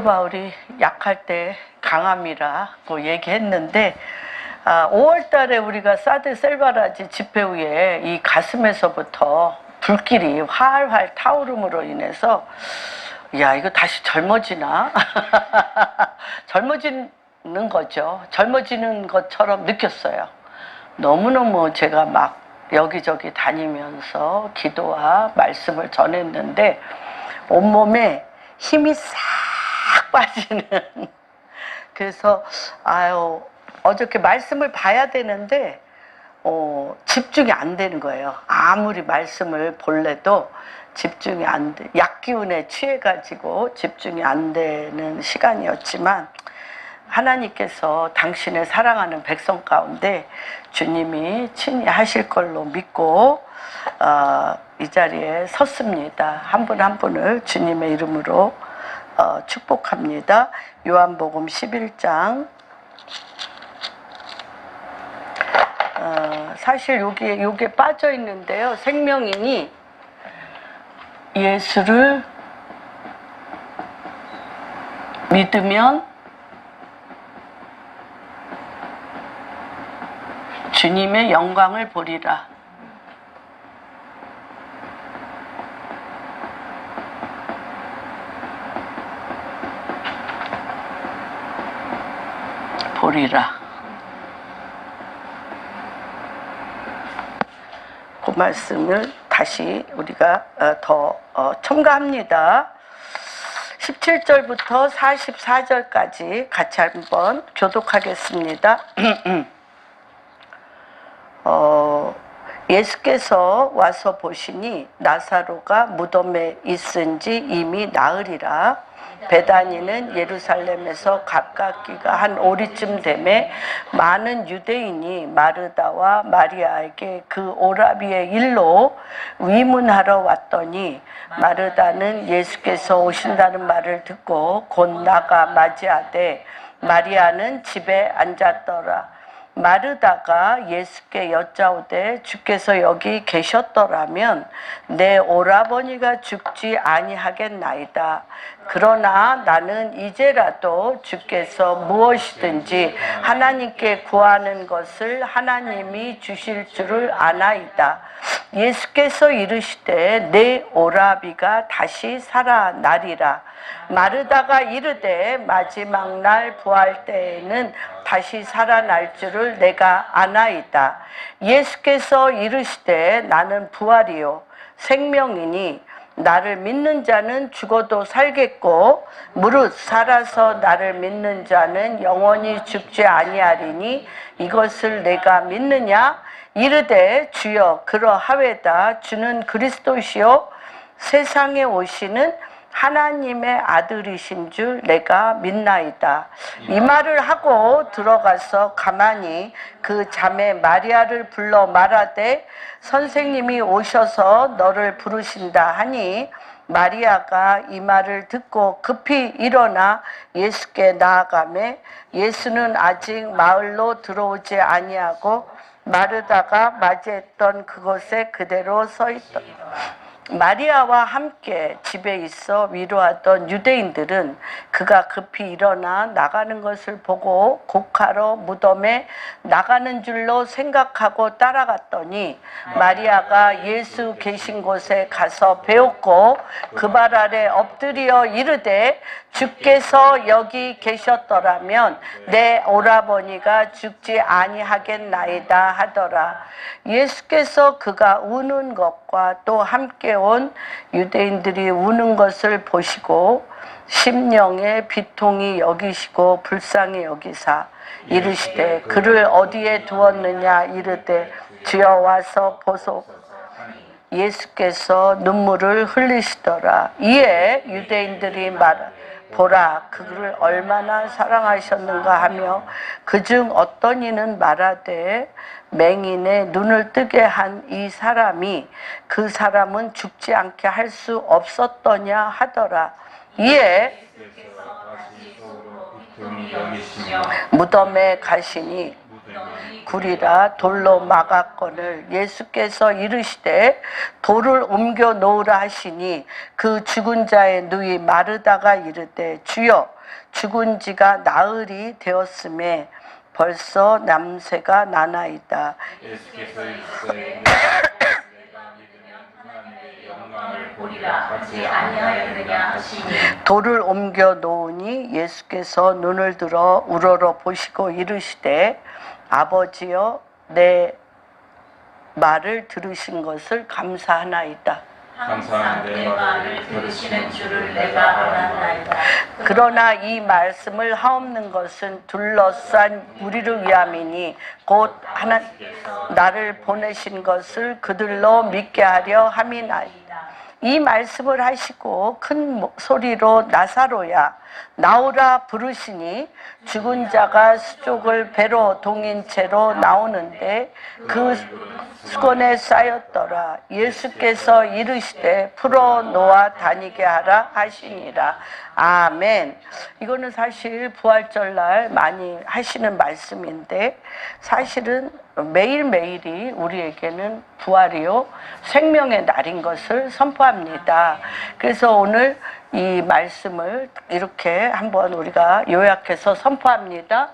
바울이 약할 때 강함이라고 얘기했는데 5월 달에 우리가 사드 셀바라지 집회 후에 이 가슴에서부터 불길이 활활 타오름으로 인해서 야, 이거 다시 젊어지나? 젊어지는 거죠. 젊어지는 것처럼 느꼈어요. 너무너무 제가 막 여기저기 다니면서 기도와 말씀을 전했는데 온몸에 힘이 싹 빠지는. 그래서 어저께 말씀을 봐야 되는데 집중이 안 되는 거예요. 아무리 말씀을 볼래도 집중이 안 돼. 약기운에 취해가지고 집중이 안 되는 시간이었지만 하나님께서 당신의 사랑하는 백성 가운데 주님이 친히 하실 걸로 믿고 이 자리에 섰습니다. 한 분 한 분을 주님의 이름으로 축복합니다. 요한복음 11장. 사실 요게 빠져 있는데요. 생명인이 예수를 믿으면 주님의 영광을 보리라. 그 말씀을 다시 우리가 더 첨가합니다. 17절부터 44절까지 같이 한번 교독하겠습니다. 예수께서 와서 보시니 나사로가 무덤에 있은지 이미 나으리라. 베다니는 예루살렘에서 가깝기가 한 오리쯤 되매 많은 유대인이 마르다와 마리아에게 그 오라비의 일로 위문하러 왔더니 마르다는 예수께서 오신다는 말을 듣고 곧 나가 맞이하되 마리아는 집에 앉았더라. 마르다가 예수께 여짜오되 주께서 여기 계셨더라면 내 오라버니가 죽지 아니하겠나이다. 그러나 나는 이제라도 주께서 무엇이든지 하나님께 구하는 것을 하나님이 주실 줄을 아나이다. 예수께서 이르시되 내 오라비가 다시 살아나리라. 마르다가 이르되 마지막 날 부활 때에는 다시 살아날 줄을 내가 아나이다. 예수께서 이르시되 나는 부활이요 생명이니 나를 믿는 자는 죽어도 살겠고 무릇 살아서 나를 믿는 자는 영원히 죽지 아니하리니 이것을 내가 믿느냐? 이르되 주여 그러하외다. 주는 그리스도시요 세상에 오시는 하나님의 아들이신 줄 내가 믿나이다. 이 말을 하고 들어가서 가만히 그 자매 마리아를 불러 말하되 선생님이 오셔서 너를 부르신다 하니 마리아가 이 말을 듣고 급히 일어나 예수께 나아가매 예수는 아직 마을로 들어오지 아니하고 마르다가 맞이했던 그곳에 그대로 서 있다. 마리아와 함께 집에 있어 위로하던 유대인들은 그가 급히 일어나 나가는 것을 보고 곡하러 무덤에 나가는 줄로 생각하고 따라갔더니 마리아가 예수 계신 곳에 가서 배웠고 그 발 아래 엎드려 이르되 주께서 여기 계셨더라면 내 오라버니가 죽지 아니하겠나이다 하더라. 예수께서 그가 우는 것과 또 함께 온 유대인들이 우는 것을 보시고 심령의 비통이 여기시고 불쌍히 여기사 이르시되 그를 어디에 두었느냐 이르되 주여 와서 보소. 예수께서 눈물을 흘리시더라. 이에 유대인들이 보라 그를 얼마나 사랑하셨는가 하며 그중 어떤 이는 말하되 맹인의 눈을 뜨게 한 이 사람이 그 사람은 죽지 않게 할 수 없었더냐 하더라. 이에 무덤에 가시니 구리라 돌로 막았거늘 예수께서 이르시되 돌을 옮겨 놓으라 하시니 그 죽은 자의 누이 마르다가 이르되 주여 죽은 지가 나흘이 되었음에 벌써 냄새가 나나이다. 예수께서 이르시되 영광을 보리라 하지 아니하였느냐 하시니 돌을 옮겨 놓으니 예수께서 눈을 들어 우러러 보시고 이르시되 아버지여 내 말을 들으신 것을 감사하나이다. 항상 내 말을 들으시는 줄을 내가 알았나이다. 그러나 이 말씀을 하옵는 것은 둘러싼 우리를 위함이니 곧 하나 나를 보내신 것을 그들로 믿게 하려 함이나이다. 이 말씀을 하시고 큰 소리로 나사로야 나오라 부르시니 죽은 자가 수족을 배로 동인 채로 나오는데 그 수건에 쌓였더라. 예수께서 이르시되 풀어 놓아 다니게 하라 하시니라. 아멘. 이거는 사실 부활절날 많이 하시는 말씀인데 사실은 매일매일이 우리에게는 부활이요 생명의 날인 것을 선포합니다. 그래서 오늘 이 말씀을 이렇게 한번 우리가 요약해서 선포합니다.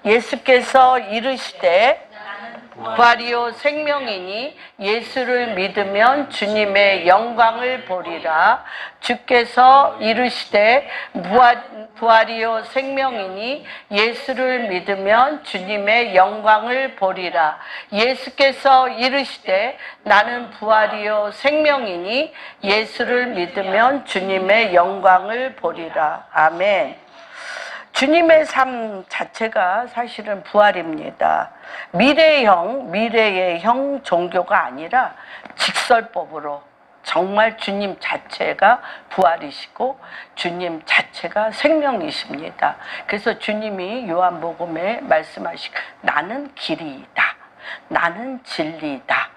예수께서 이르시되 부활이요 생명이니 예수를 믿으면 주님의 영광을 보리라. 주께서 이르시되 부활이요 생명이니 예수를 믿으면 주님의 영광을 보리라. 예수께서 이르시되 나는 부활이요 생명이니 예수를 믿으면 주님의 영광을 보리라. 아멘. 주님의 삶 자체가 사실은 부활입니다. 미래의 형 종교가 아니라 직설법으로 정말 주님 자체가 부활이시고 주님 자체가 생명이십니다. 그래서 주님이 요한복음에 말씀하시고 나는 길이다. 나는 진리다.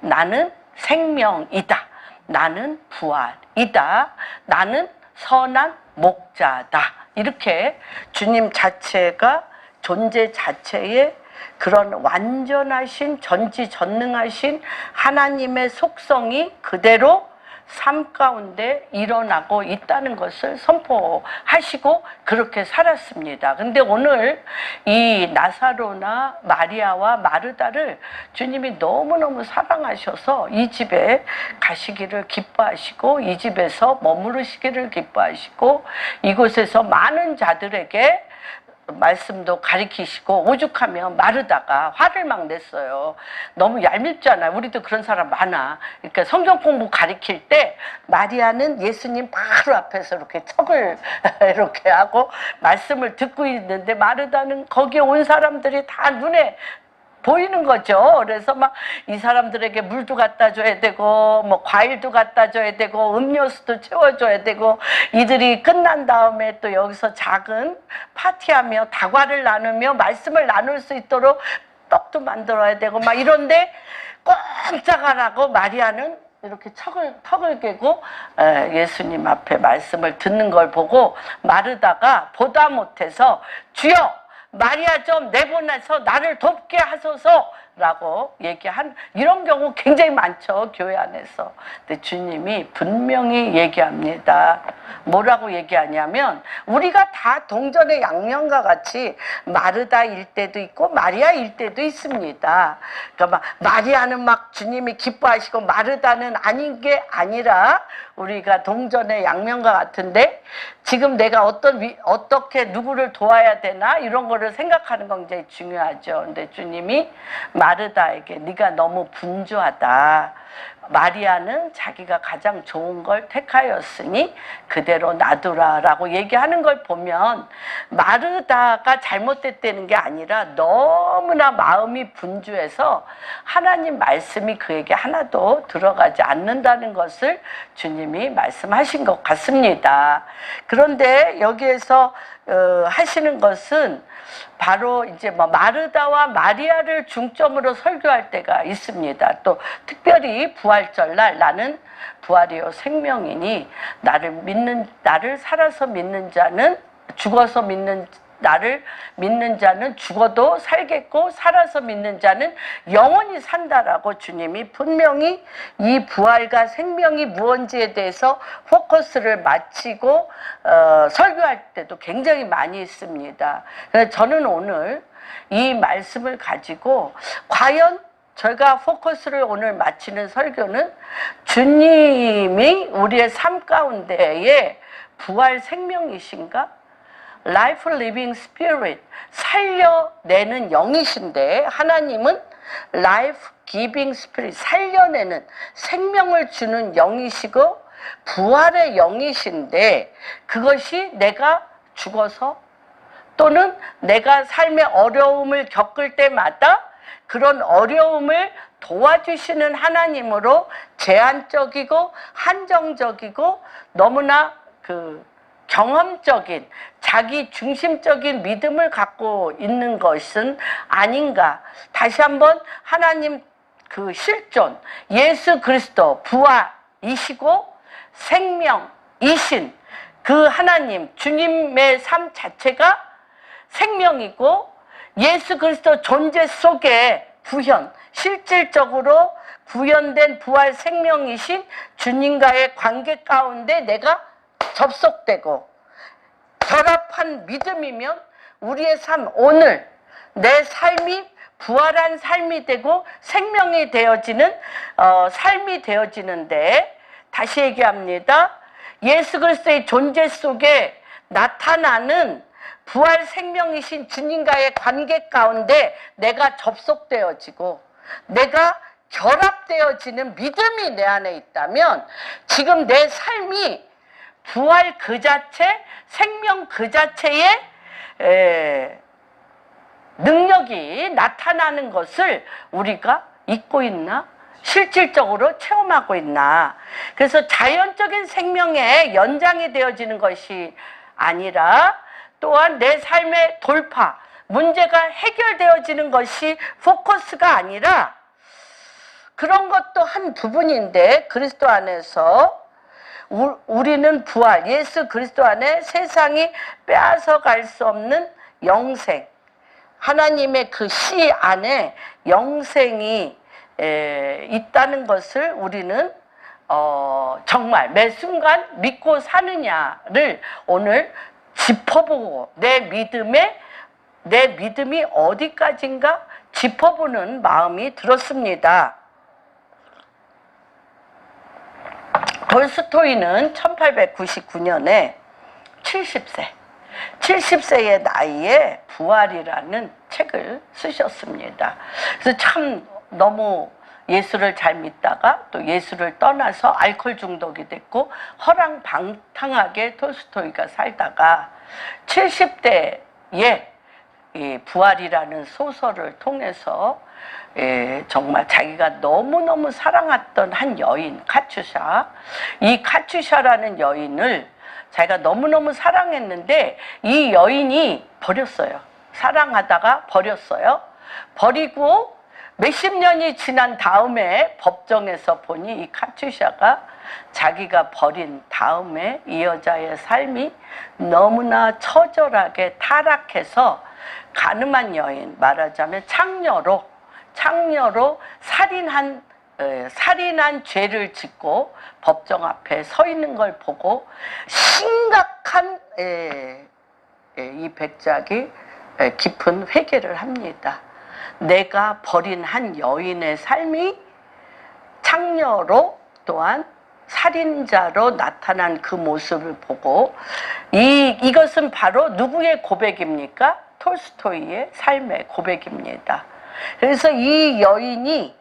나는 생명이다. 나는 부활이다. 나는 선한 목자다. 이렇게 주님 자체가 존재 자체의 그런 완전하신 전지전능하신 하나님의 속성이 그대로 삶 가운데 일어나고 있다는 것을 선포하시고 그렇게 살았습니다. 근데 오늘 이 나사로나 마리아와 마르다를 주님이 너무너무 사랑하셔서 이 집에 가시기를 기뻐하시고 이 집에서 머무르시기를 기뻐하시고 이곳에서 많은 자들에게 말씀도 가리키시고 오죽하면 마르다가 화를 막 냈어요. 너무 얄밉잖아요. 우리도 그런 사람 많아. 그러니까 성경 공부 가리킬 때 마리아는 예수님 바로 앞에서 이렇게 척을 이렇게 하고 말씀을 듣고 있는데 마르다는 거기에 온 사람들이 다 눈에 보이는 거죠. 그래서 막 이 사람들에게 물도 갖다 줘야 되고 뭐 과일도 갖다 줘야 되고 음료수도 채워줘야 되고 이들이 끝난 다음에 또 여기서 작은 파티하며 다과를 나누며 말씀을 나눌 수 있도록 떡도 만들어야 되고 막 이런데 꼼짝 안 하고 마리아는 이렇게 턱을 깨고 예수님 앞에 말씀을 듣는 걸 보고 마르다가 보다 못해서 주여 마리아 좀 내보내서 나를 돕게 하소서라고 얘기한 이런 경우 굉장히 많죠. 교회 안에서. 근데 주님이 분명히 얘기합니다. 뭐라고 얘기하냐면 우리가 다 동전의 양면과 같이 마르다일 때도 있고 마리아일 때도 있습니다. 그러니까 막 마리아는 막 주님이 기뻐하시고 마르다는 아닌 게 아니라 우리가 동전의 양면과 같은데 지금 내가 어떻게 누구를 도와야 되나 이런 거를 생각하는 건 굉장히 중요하죠. 근데 주님이 마르다에게 네가 너무 분주하다. 마리아는 자기가 가장 좋은 걸 택하였으니 그대로 놔두라라고 얘기하는 걸 보면 마르다가 잘못됐다는 게 아니라 너무나 마음이 분주해서 하나님 말씀이 그에게 하나도 들어가지 않는다는 것을 주님이 말씀하신 것 같습니다. 그런데 여기에서 하시는 것은 바로 이제 뭐 마르다와 마리아를 중점으로 설교할 때가 있습니다. 또 특별히 부활절날 나는 부활이요 생명이니 나를 살아서 믿는 자는 죽어서 믿는 나를 믿는 자는 죽어도 살겠고 살아서 믿는 자는 영원히 산다라고 주님이 분명히 이 부활과 생명이 무언지에 대해서 포커스를 맞추고 설교할 때도 굉장히 많이 있습니다. 그래서 저는 오늘 이 말씀을 가지고 과연 저희가 포커스를 오늘 마치는 설교는 주님이 우리의 삶 가운데에 부활 생명이신가? Life Living Spirit, 살려내는 영이신데 하나님은 Life Giving Spirit, 살려내는 생명을 주는 영이시고 부활의 영이신데 그것이 내가 죽어서 또는 내가 삶의 어려움을 겪을 때마다 그런 어려움을 도와주시는 하나님으로 제한적이고 한정적이고 너무나 경험적인 자기 중심적인 믿음을 갖고 있는 것은 아닌가. 다시 한번 하나님 실존 예수 그리스도 부활이시고 생명이신 그 하나님 주님의 삶 자체가 생명이고 예수 그리스도 존재 속에 실질적으로 구현된 부활 생명이신 주님과의 관계 가운데 내가 접속되고 결합한 믿음이면 우리의 삶, 오늘 내 삶이 부활한 삶이 되고 생명이 되어지는 삶이 되어지는데 다시 얘기합니다. 예수 그리스도의 존재 속에 나타나는 부활 생명이신 주님과의 관계 가운데 내가 접속되어지고 내가 결합되어지는 믿음이 내 안에 있다면 지금 내 삶이 부활 그 자체, 생명 그 자체의 능력이 나타나는 것을 우리가 잊고 있나? 실질적으로 체험하고 있나? 그래서 자연적인 생명의 연장이 되어지는 것이 아니라 또한 내 삶의 돌파, 문제가 해결되어지는 것이 포커스가 아니라 그런 것도 한 부분인데 그리스도 안에서 우리는 부활, 예수 그리스도 안에 세상이 빼앗아갈 수 없는 영생, 하나님의 그 시 안에 영생이 있다는 것을 우리는 정말 매 순간 믿고 사느냐를 오늘 짚어보고 내 믿음이 어디까지인가 짚어보는 마음이 들었습니다. 돌스토이는 1899년에 70세의 나이에 부활이라는 책을 쓰셨습니다. 그래서 참 너무 예수를 잘 믿다가 또 예수를 떠나서 알코올 중독이 됐고 허랑방탕하게 톨스토이가 살다가 70대에 이 부활이라는 소설을 통해서 정말 자기가 너무너무 사랑했던 한 여인 카츄샤, 이 카츄샤라는 여인을 자기가 너무너무 사랑했는데 이 여인이 버렸어요. 사랑하다가 버렸어요. 버리고 몇십 년이 지난 다음에 법정에서 보니 이 카츄샤가 자기가 버린 다음에 이 여자의 삶이 너무나 처절하게 타락해서 가늠한 여인, 말하자면 창녀로 살인한 죄를 짓고 법정 앞에 서 있는 걸 보고 심각한 이 백작이 깊은 회개를 합니다. 내가 버린 한 여인의 삶이 창녀로 또한 살인자로 나타난 그 모습을 보고 이것은 바로 누구의 고백입니까? 톨스토이의 삶의 고백입니다. 그래서 이 여인이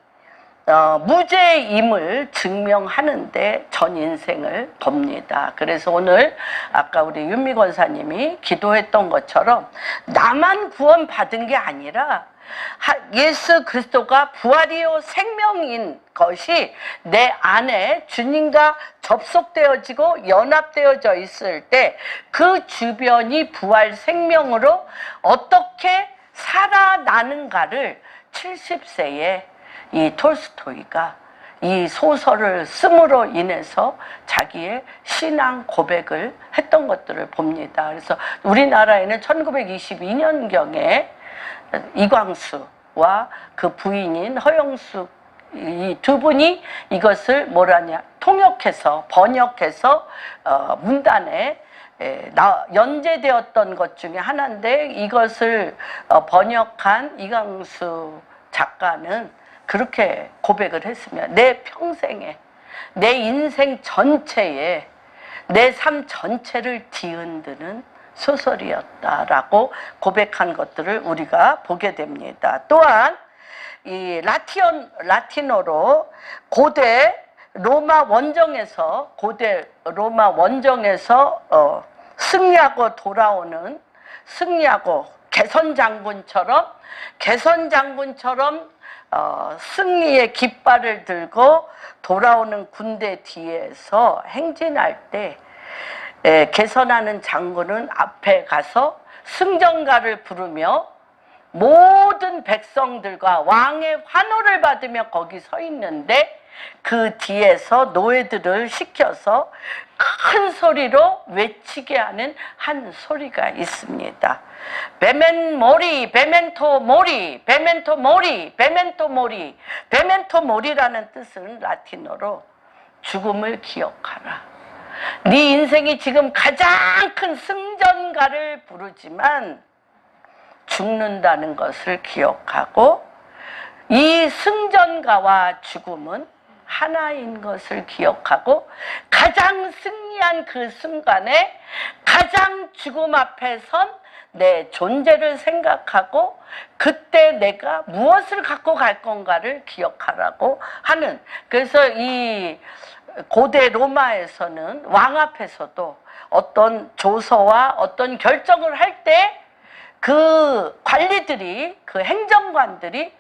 무죄임을 증명하는데 전 인생을 돕니다. 그래서 오늘 아까 우리 윤미 권사님이 기도했던 것처럼 나만 구원받은 게 아니라 예수 그리스도가 부활이요 생명인 것이 내 안에 주님과 접속되어지고 연합되어져 있을 때 그 주변이 부활 생명으로 어떻게 살아나는가를 70세에 이 톨스토이가 이 소설을 씀으로 인해서 자기의 신앙 고백을 했던 것들을 봅니다. 그래서 우리나라에는 1922년경에 이광수와 그 부인인 허영숙 이 두 분이 이것을 뭐라냐 통역해서 번역해서 문단에 연재되었던 것 중에 하나인데, 이것을 번역한 이광수 작가는 그렇게 고백을 했으며 내 평생에 내 인생 전체에 내 삶 전체를 뒤흔드는 소설이었다라고 고백한 것들을 우리가 보게 됩니다. 또한 이 라틴어로 고대 로마 원정에서 승리하고 돌아오는 개선장군처럼 승리의 깃발을 들고 돌아오는 군대 뒤에서 행진할 때 개선하는 장군은 앞에 가서 승전가를 부르며 모든 백성들과 왕의 환호를 받으며 거기 서 있는데, 그 뒤에서 노예들을 시켜서 큰 소리로 외치게 하는 한 소리가 있습니다. 베멘모리, 베멘토 모리, 베멘토 모리, 베멘토 모리. 베멘토 모리라는 뜻은 라틴어로 죽음을 기억하라. 네 인생이 지금 가장 큰 승전가를 부르지만 죽는다는 것을 기억하고, 이 승전가와 죽음은 하나인 것을 기억하고, 가장 승리한 그 순간에 가장 죽음 앞에 선 내 존재를 생각하고 그때 내가 무엇을 갖고 갈 건가를 기억하라고 하는, 그래서 이 고대 로마에서는 왕 앞에서도 어떤 조서와 어떤 결정을 할 때 그 관리들이, 그 행정관들이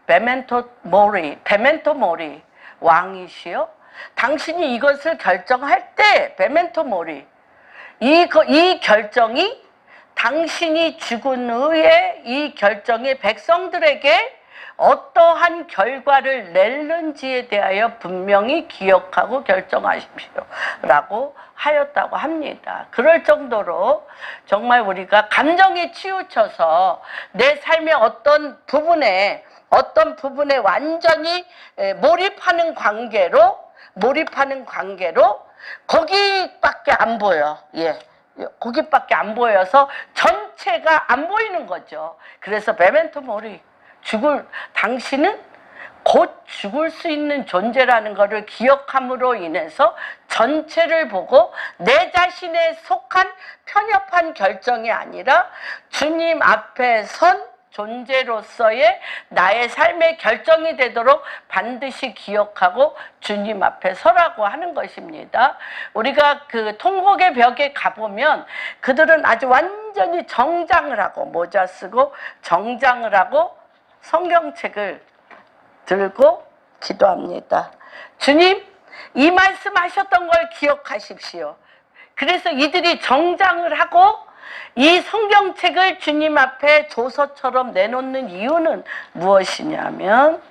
베멘토 모리, 왕이시여 당신이 이것을 결정할 때 베멘토 모리, 이 결정이 당신이 죽은 후에 이 결정이 백성들에게 어떠한 결과를 낼는지에 대하여 분명히 기억하고 결정하십시오 라고 하였다고 합니다. 그럴 정도로 정말 우리가 감정에 치우쳐서 내 삶의 어떤 부분에 완전히 몰입하는 관계로 거기밖에 안 보여. 거기밖에 안 보여서 전체가 안 보이는 거죠. 그래서 베멘토 모리, 당신은 곧 죽을 수 있는 존재라는 것을 기억함으로 인해서 전체를 보고 내 자신에 속한 편협한 결정이 아니라 주님 앞에 선 존재로서의 나의 삶의 결정이 되도록 반드시 기억하고 주님 앞에 서라고 하는 것입니다. 우리가 그 통곡의 벽에 가보면 그들은 아주 완전히 정장을 하고, 모자 쓰고 정장을 하고 성경책을 들고 기도합니다. 주님, 이 말씀하셨던 걸 기억하십시오. 그래서 이들이 정장을 하고 이 성경책을 주님 앞에 조서처럼 내놓는 이유는 무엇이냐면,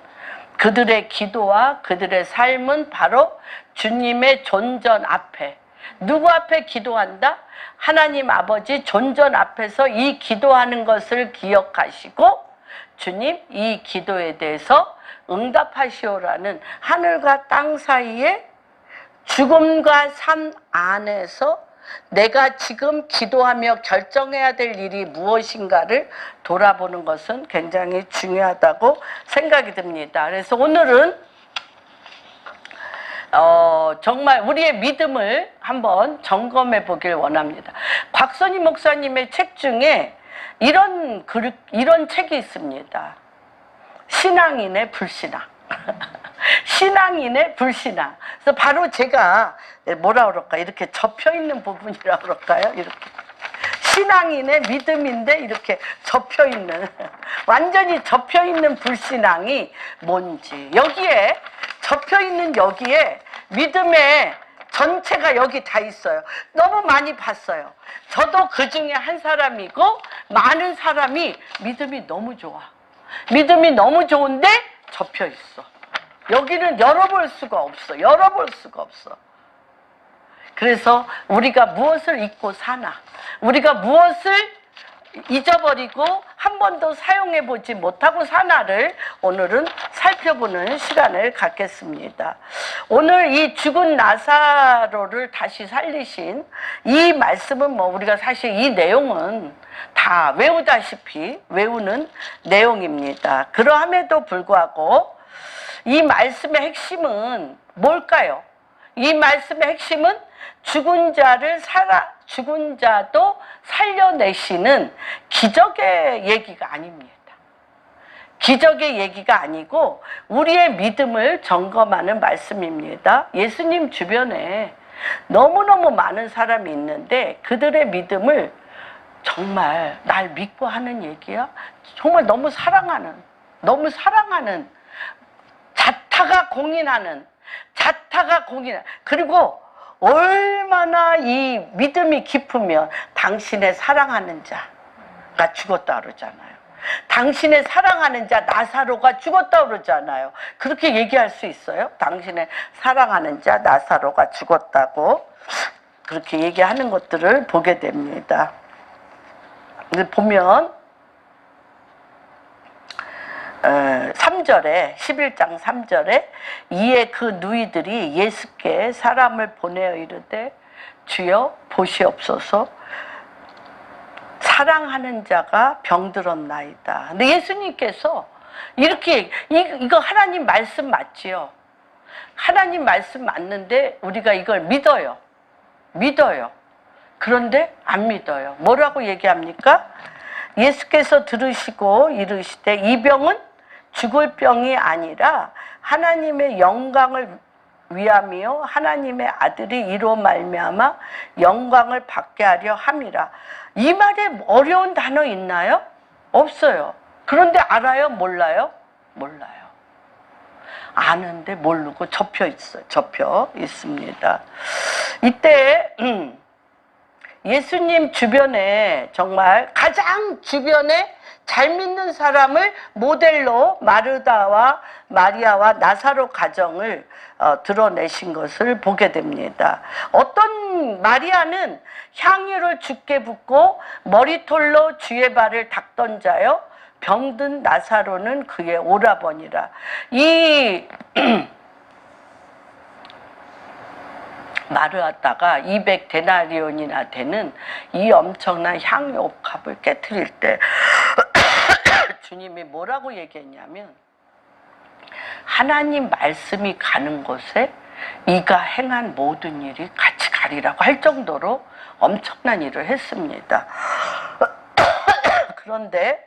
그들의 기도와 그들의 삶은 바로 주님의 존전 앞에, 누구 앞에 기도한다? 하나님 아버지 존전 앞에서 이 기도하는 것을 기억하시고, 주님 이 기도에 대해서 응답하시오라는 하늘과 땅 사이에 죽음과 삶 안에서 내가 지금 기도하며 결정해야 될 일이 무엇인가를 돌아보는 것은 굉장히 중요하다고 생각이 듭니다. 그래서 오늘은 정말 우리의 믿음을 한번 점검해 보길 원합니다. 곽선희 목사님의 책 중에 이런 책이 있습니다. 신앙인의 불신앙. 신앙인의 불신앙. 그래서 바로 제가 뭐라 그럴까, 이렇게 접혀 있는 부분이라 그럴까요? 이렇게 신앙인의 믿음인데 이렇게 접혀 있는, 완전히 접혀 있는 불신앙이 뭔지, 여기에 접혀 있는, 여기에 믿음의 전체가 여기 다 있어요. 너무 많이 봤어요. 저도 그 중에 한 사람이고, 많은 사람이 믿음이 너무 좋아. 믿음이 너무 좋은데 접혀 있어. 여기는 열어볼 수가 없어. 열어볼 수가 없어. 그래서 우리가 무엇을 잊고 사나, 우리가 무엇을 잊어버리고 한 번도 사용해보지 못하고 사나를 오늘은 살펴보는 시간을 갖겠습니다. 오늘 이 죽은 나사로를 다시 살리신 이 말씀은 뭐 우리가 사실 이 내용은 다 외우다시피 외우는 내용입니다. 그러함에도 불구하고 이 말씀의 핵심은 뭘까요? 이 말씀의 핵심은 죽은 자도 살려내시는 기적의 얘기가 아닙니다. 기적의 얘기가 아니고 우리의 믿음을 점검하는 말씀입니다. 예수님 주변에 너무너무 많은 사람이 있는데 그들의 믿음을 정말 날 믿고 하는 얘기야? 정말 너무 사랑하는 자타가 공인하는 그리고 얼마나 이 믿음이 깊으면 당신의 사랑하는 자가 죽었다 그러잖아요. 당신의 사랑하는 자 나사로가 죽었다 그러잖아요. 그렇게 얘기할 수 있어요? 당신의 사랑하는 자 나사로가 죽었다고 그렇게 얘기하는 것들을 보게 됩니다. 보면 3절에 11장 3절에 이에 그 누이들이 예수께 사람을 보내어 이르되 주여 보시옵소서 사랑하는 자가 병들었나이다. 근데 예수님께서 이렇게 이거 하나님 말씀 맞지요? 하나님 말씀 맞는데 우리가 이걸 믿어요. 그런데 안 믿어요. 뭐라고 얘기합니까? 예수께서 들으시고 이르시되 이 병은 죽을 병이 아니라 하나님의 영광을 위함이요 하나님의 아들이 이로 말미암아 영광을 받게 하려 함이라. 이 말에 어려운 단어 있나요? 없어요. 그런데 알아요? 몰라요? 몰라요. 아는데 모르고 접혀 있습니다. 이때 예수님 주변에 정말 가장 주변에 잘 믿는 사람을 모델로 마르다와 마리아와 나사로 가정을 드러내신 것을 보게 됩니다. 어떤 마리아는 향유를 주께 붓고 머리털로 주의 발을 닦던 자요 병든 나사로는 그의 오라버니라. 이 마르다가 200데나리온이나 되는 이 엄청난 향유 옥합을 깨트릴 때 주님이 뭐라고 얘기했냐면 하나님 말씀이 가는 곳에 이가 행한 모든 일이 같이 가리라고 할 정도로 엄청난 일을 했습니다. 그런데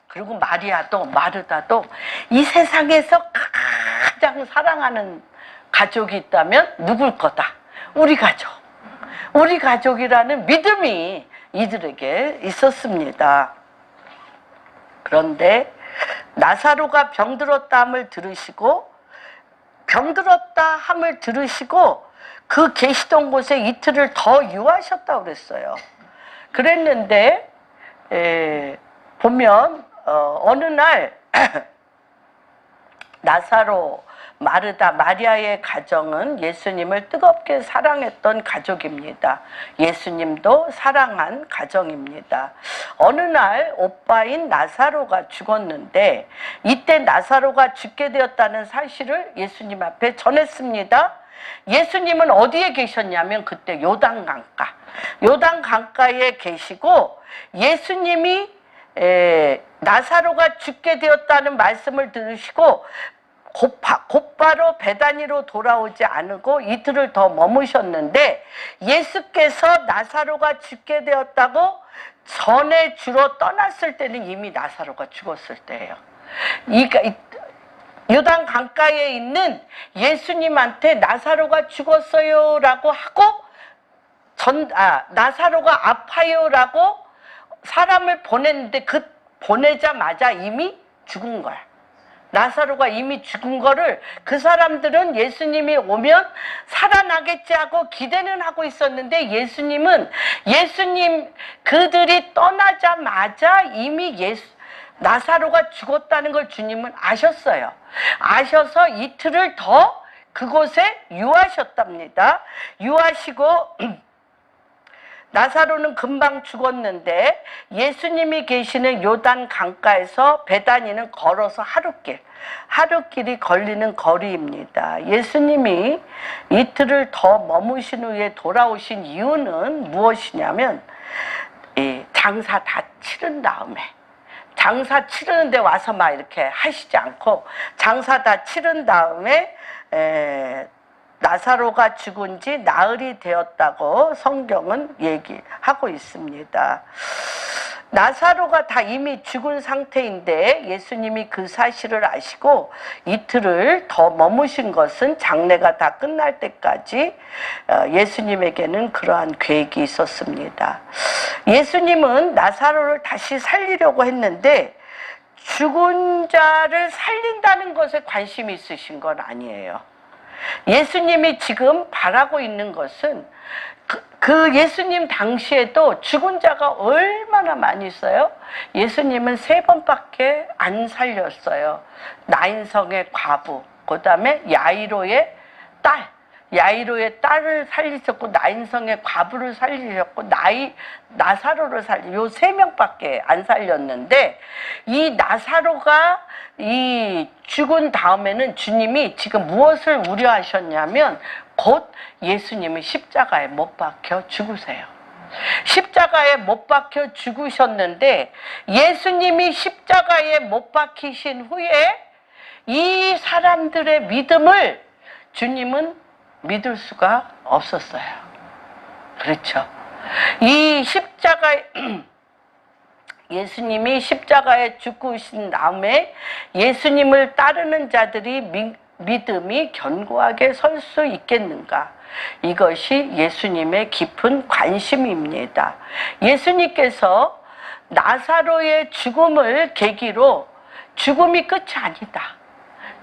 그리고 마르다도 이 세상에서 가장 사랑하는 가족이 있다면 누굴 거다? 우리 가족이라는 믿음이 이들에게 있었습니다. 그런데 나사로가 병들었다 함을 들으시고 그 계시던 곳에 이틀을 더 유하셨다고 그랬어요. 그랬는데 보면 어느 날 나사로 마르다 마리아의 가정은 예수님을 뜨겁게 사랑했던 가족입니다. 예수님도 사랑한 가정입니다. 어느 날 오빠인 나사로가 죽었는데 이때 나사로가 죽게 되었다는 사실을 예수님 앞에 전했습니다. 예수님은 어디에 계셨냐면 그때 요단강가에 계시고 예수님이 나사로가 죽게 되었다는 말씀을 들으시고 곧바로 베다니로 돌아오지 않고 이틀을 더 머무셨는데 예수께서 나사로가 죽게 되었다고 전해 주러 떠났을 때는 이미 나사로가 죽었을 때예요. 요단 강가에 있는 예수님한테 나사로가 죽었어요 라고 하고 나사로가 아파요라고 사람을 보냈는데 그 보내자마자 이미 죽은 거야. 나사로가 이미 죽은 거를 그 사람들은 예수님이 오면 살아나겠지 하고 기대는 하고 있었는데 예수님 그들이 떠나자마자 이미 나사로가 죽었다는 걸 주님은 아셨어요. 아셔서 이틀을 더 그곳에 유하셨답니다. 유하시고 나사로는 금방 죽었는데 예수님이 계시는 요단 강가에서 베다니는 걸어서 하루길이 걸리는 거리입니다. 예수님이 이틀을 더 머무신 후에 돌아오신 이유는 무엇이냐면 장사 다 치른 다음에, 장사 치르는데 와서 막 이렇게 하시지 않고 장사 다 치른 다음에 나사로가 죽은 지 나흘이 되었다고 성경은 얘기하고 있습니다. 나사로가 다 이미 죽은 상태인데 예수님이 그 사실을 아시고 이틀을 더 머무신 것은 장례가 다 끝날 때까지 예수님에게는 그러한 계획이 있었습니다. 예수님은 나사로를 다시 살리려고 했는데 죽은 자를 살린다는 것에 관심이 있으신 건 아니에요. 예수님이 지금 바라고 있는 것은 그 예수님 당시에도 죽은 자가 얼마나 많이 있어요? 예수님은 3번밖에 안 살렸어요. 나인성의 과부, 그 다음에 야이로의 딸을 살리셨고, 나인성의 과부를 살리셨고, 나사로를 요 3명밖에 안 살렸는데, 이 나사로가 이 죽은 다음에는 주님이 지금 무엇을 우려하셨냐면, 곧 예수님이 십자가에 못 박혀 죽으세요. 십자가에 못 박혀 죽으셨는데, 예수님이 십자가에 못 박히신 후에 이 사람들의 믿음을 주님은 믿을 수가 없었어요. 그렇죠. 이 예수님이 십자가에 죽으신 다음에 예수님을 따르는 자들이 믿음이 견고하게 설 수 있겠는가? 이것이 예수님의 깊은 관심입니다. 예수님께서 나사로의 죽음을 계기로 죽음이 끝이 아니다.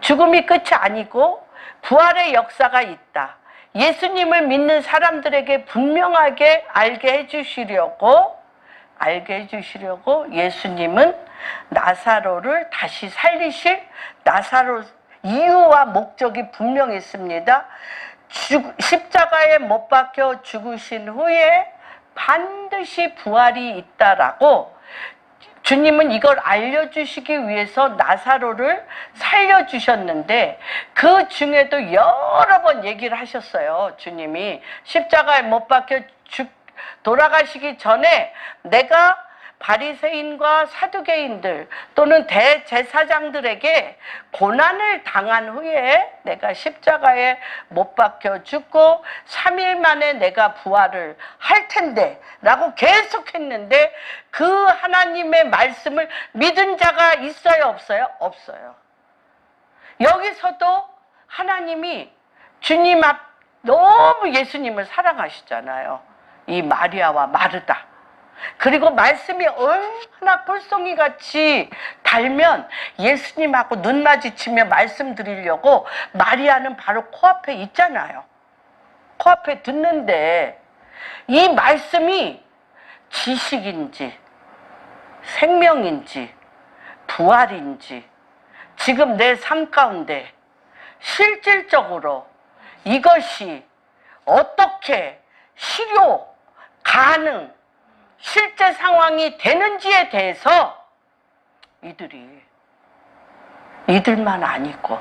죽음이 끝이 아니고 부활의 역사가 있다. 예수님을 믿는 사람들에게 분명하게 알게 해주시려고 예수님은 나사로를 다시 살리실 이유와 목적이 분명했습니다. 십자가에 못 박혀 죽으신 후에 반드시 부활이 있다라고 주님은 이걸 알려주시기 위해서 나사로를 살려주셨는데 그 중에도 여러 번 얘기를 하셨어요. 주님이 십자가에 못 박혀 돌아가시기 전에 내가 바리새인과 사두개인들 또는 대제사장들에게 고난을 당한 후에 내가 십자가에 못 박혀 죽고 3일 만에 내가 부활을 할 텐데 라고 계속했는데 그 하나님의 말씀을 믿은 자가 있어요, 없어요? 없어요. 여기서도 하나님이 주님 앞 너무 예수님을 사랑하시잖아요. 이 마리아와 마르다. 그리고 말씀이 얼마나 뿔송이같이 달면 예수님하고 눈 마주치며 말씀드리려고 마리아는 바로 코앞에 있잖아요. 코앞에 듣는데 이 말씀이 지식인지 생명인지 부활인지 지금 내 삶 가운데 실질적으로 이것이 어떻게 실효, 가능, 실제 상황이 되는지에 대해서 이들만 아니고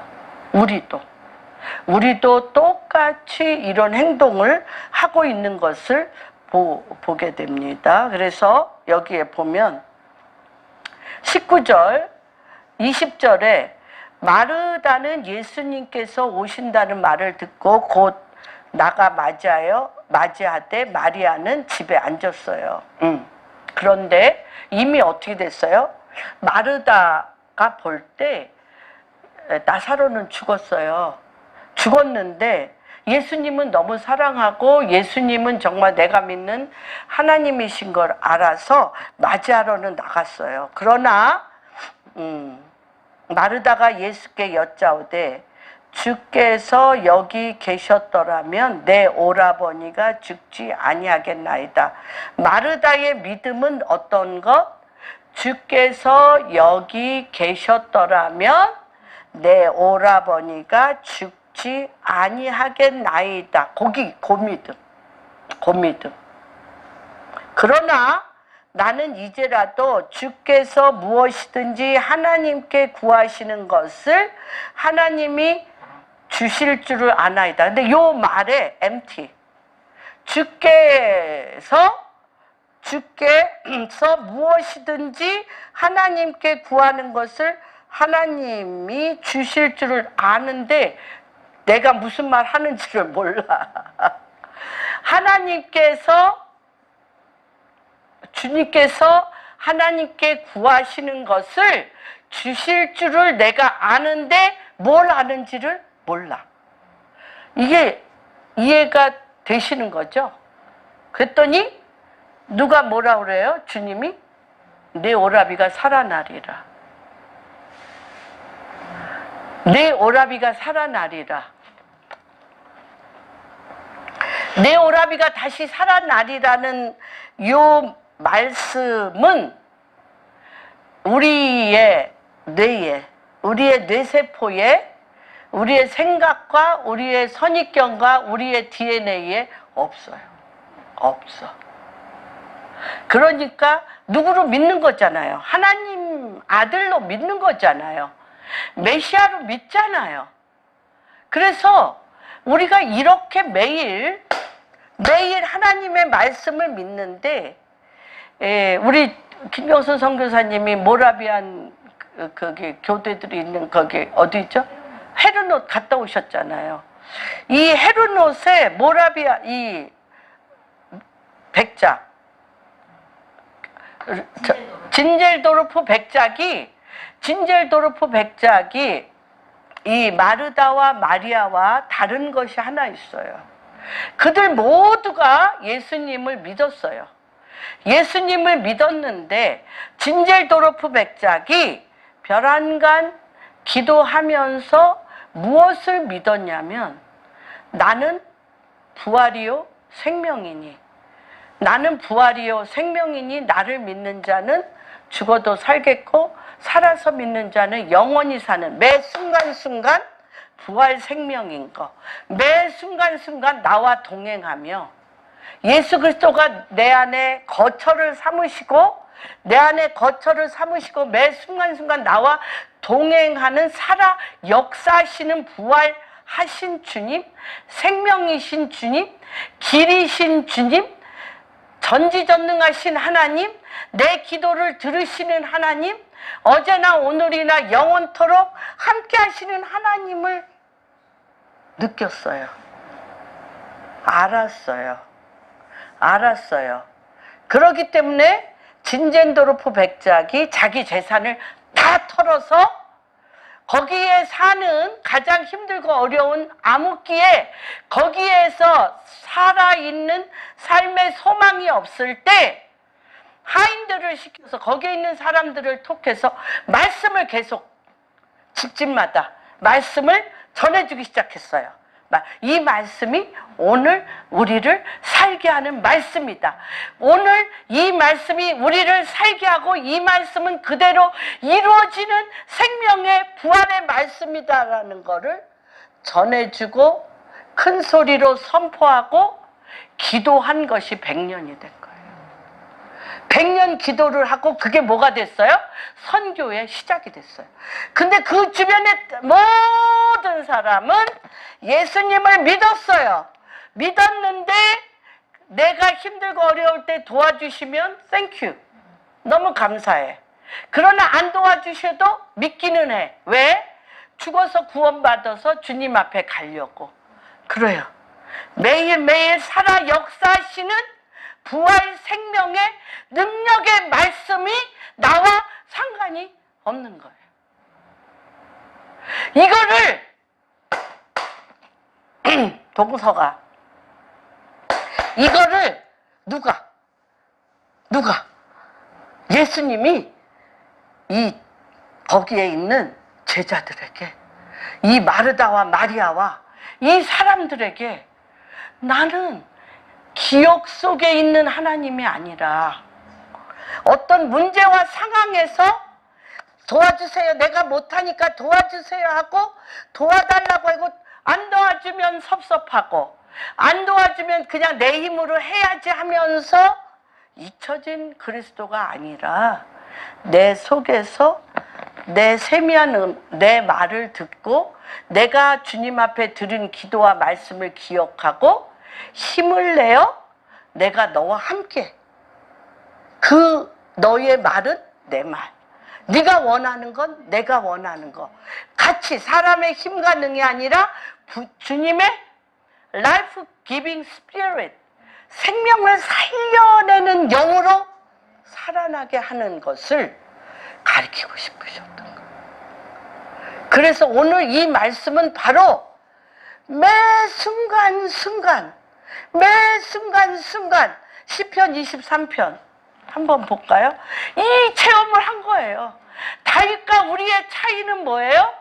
우리도 똑같이 이런 행동을 하고 있는 것을 보게 됩니다. 그래서 여기에 보면 19절, 20절에 마르다는 예수님께서 오신다는 말을 듣고 곧 나가 맞이하되 마리아는 집에 앉았어요. 그런데 이미 어떻게 됐어요? 마르다가 볼 때 나사로는 죽었어요. 죽었는데 예수님은 너무 사랑하고 예수님은 정말 내가 믿는 하나님이신 걸 알아서 맞이하러는 나갔어요. 그러나 마르다가 예수께 여짜오되 주께서 여기 계셨더라면 내 오라버니가 죽지 아니하겠나이다. 마르다의 믿음은 어떤 것? 주께서 여기 계셨더라면 내 오라버니가 죽지 아니하겠나이다. 고믿음. 그러나 나는 이제라도 주께서 무엇이든지 하나님께 구하시는 것을 하나님이 주실 줄을 아나이다. 근데 요 말에 empty. 주께서 무엇이든지 하나님께 구하는 것을 하나님이 주실 줄을 아는데 내가 무슨 말 하는지를 몰라. 주님께서 하나님께 구하시는 것을 주실 줄을 내가 아는데 뭘 아는지를 몰라. 이게 이해가 되시는 거죠? 그랬더니 누가 뭐라 그래요? 주님이 내 오라비가 살아나리라. 내 오라비가 살아나리라. 내 오라비가 다시 살아나리라는 요 말씀은 우리의 뇌에, 우리의 뇌세포에, 우리의 생각과 우리의 선입견과 우리의 DNA에 없어요. 없어. 그러니까 누구로 믿는 거잖아요. 하나님 아들로 믿는 거잖아요. 메시아로 믿잖아요. 그래서 우리가 이렇게 매일 하나님의 말씀을 믿는데, 우리 김경순 선교사님이 모라비안 거기 교대들이 있는 거기 어디죠? 헤르노트 갔다 오셨잖아요. 이 헤르노트에 모라비아 이 백작 진젤도르프 백작이 이 마르다와 마리아와 다른 것이 하나 있어요. 그들 모두가 예수님을 믿었어요. 예수님을 믿었는데 진젤도르프 백작이 별안간 기도하면서 무엇을 믿었냐면 나는 부활이요 생명이니 나를 믿는 자는 죽어도 살겠고 살아서 믿는 자는 영원히 사는, 매 순간순간 부활 생명인 거, 매 순간순간 나와 동행하며 예수 그리스도가 내 안에 거처를 삼으시고 매 순간순간 나와 동행하는 살아 역사하시는 부활하신 주님, 생명이신 주님, 길이신 주님, 전지전능하신 하나님, 내 기도를 들으시는 하나님, 어제나 오늘이나 영원토록 함께 하시는 하나님을 느꼈어요. 알았어요. 그렇기 때문에 진젠도르프 백작이 자기 재산을 다 털어서 거기에 사는 가장 힘들고 어려운 암흑기에 거기에서 살아있는 삶의 소망이 없을 때 하인들을 시켜서 거기에 있는 사람들을 톡해서 말씀을 계속 집집마다 말씀을 전해주기 시작했어요. 이 말씀이 오늘 우리를 살게 하는 말씀이다. 오늘 이 말씀이 우리를 살게 하고 이 말씀은 그대로 이루어지는 생명의 부활의 말씀이다라는 거를 전해주고 큰 소리로 선포하고 기도한 것이 100년이 된 거예요. 100년 기도를 하고 그게 뭐가 됐어요? 선교의 시작이 됐어요. 근데 그 주변의 모든 사람은 예수님을 믿었어요. 믿었는데 내가 힘들고 어려울 때 도와주시면 땡큐. 너무 감사해. 그러나 안 도와주셔도 믿기는 해. 왜? 죽어서 구원받아서 주님 앞에 가려고. 그래요. 매일매일 살아 역사하시는 부활 생명의 능력의 말씀이 나와 상관이 없는 거예요. 이거를 동서가 이거를 누가 예수님이 이 거기에 있는 제자들에게, 이 마르다와 마리아와 이 사람들에게 나는 기억 속에 있는 하나님이 아니라 어떤 문제와 상황에서 도와주세요. 내가 못하니까 도와주세요 하고 도와달라고 하고 안 도와주면 섭섭하고 안 도와주면 그냥 내 힘으로 해야지 하면서 잊혀진 그리스도가 아니라 내 속에서 내 세미한 내 말을 듣고 내가 주님 앞에 드린 기도와 말씀을 기억하고 힘을 내어 내가 너와 함께 그 너의 말은 내 말, 네가 원하는 건 내가 원하는 거 같이 사람의 힘과 능이 아니라 주님의 life giving spirit 생명을 살려내는 영으로 살아나게 하는 것을 가르치고 싶으셨던 거예요. 그래서 오늘 이 말씀은 바로 매 순간순간 시편 23편 한번 볼까요? 이 체험을 한 거예요. 다윗과 우리의 차이는 뭐예요?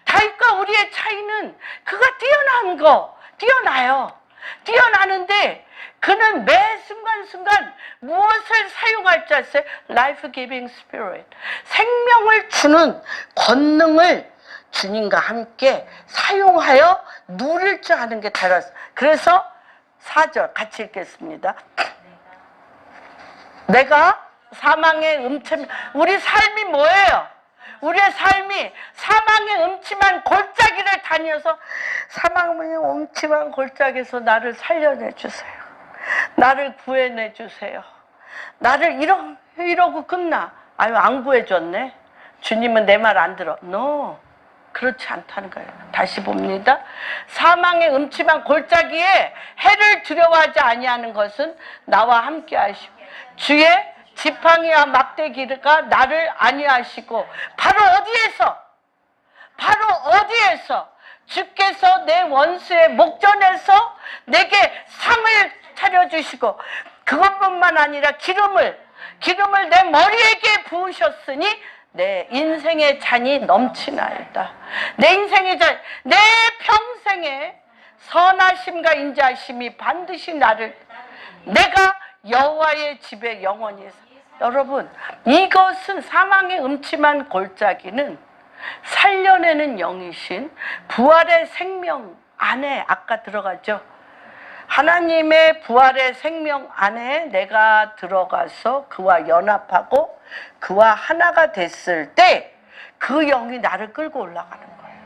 다윗과 우리의 차이는 그가 뛰어나요. 뛰어나는데 그는 매 순간순간 무엇을 사용할 줄 아세요? Life giving spirit. 생명을 주는 권능을 주님과 함께 사용하여 누릴 줄 아는 게 달았어요. 그래서 4절 같이 읽겠습니다. 내가 사망의 음침, 우리 삶이 뭐예요? 우리의 삶이 사망의 음침한 골짜기를 다녀서 사망의 음침한 골짜기에서 나를 살려내 주세요. 나를 구해내 주세요. 나를 이러고 끝나. 아유, 안 구해줬네. 주님은 내 말 안 들어. No. 그렇지 않다는 거예요. 다시 봅니다. 사망의 음침한 골짜기에 해를 두려워하지 아니하는 것은 나와 함께 하시고 주의 지팡이와 막대기가 나를 안위하시고 바로 어디에서 주께서 내 원수의 목전에서 내게 상을 차려주시고 그것뿐만 아니라 기름을 내 머리에게 부으셨으니 내 인생의 잔이 넘치나이다. 내 인생의 잔, 내 평생의 선하심과 인자하심이 반드시 나를 내가 여호와의 집에 영원히 여러분 이것은 사망의 음침한 골짜기는 살려내는 영이신 부활의 생명 안에 아까 들어가죠. 하나님의 부활의 생명 안에 내가 들어가서 그와 연합하고 그와 하나가 됐을 때 그 영이 나를 끌고 올라가는 거예요.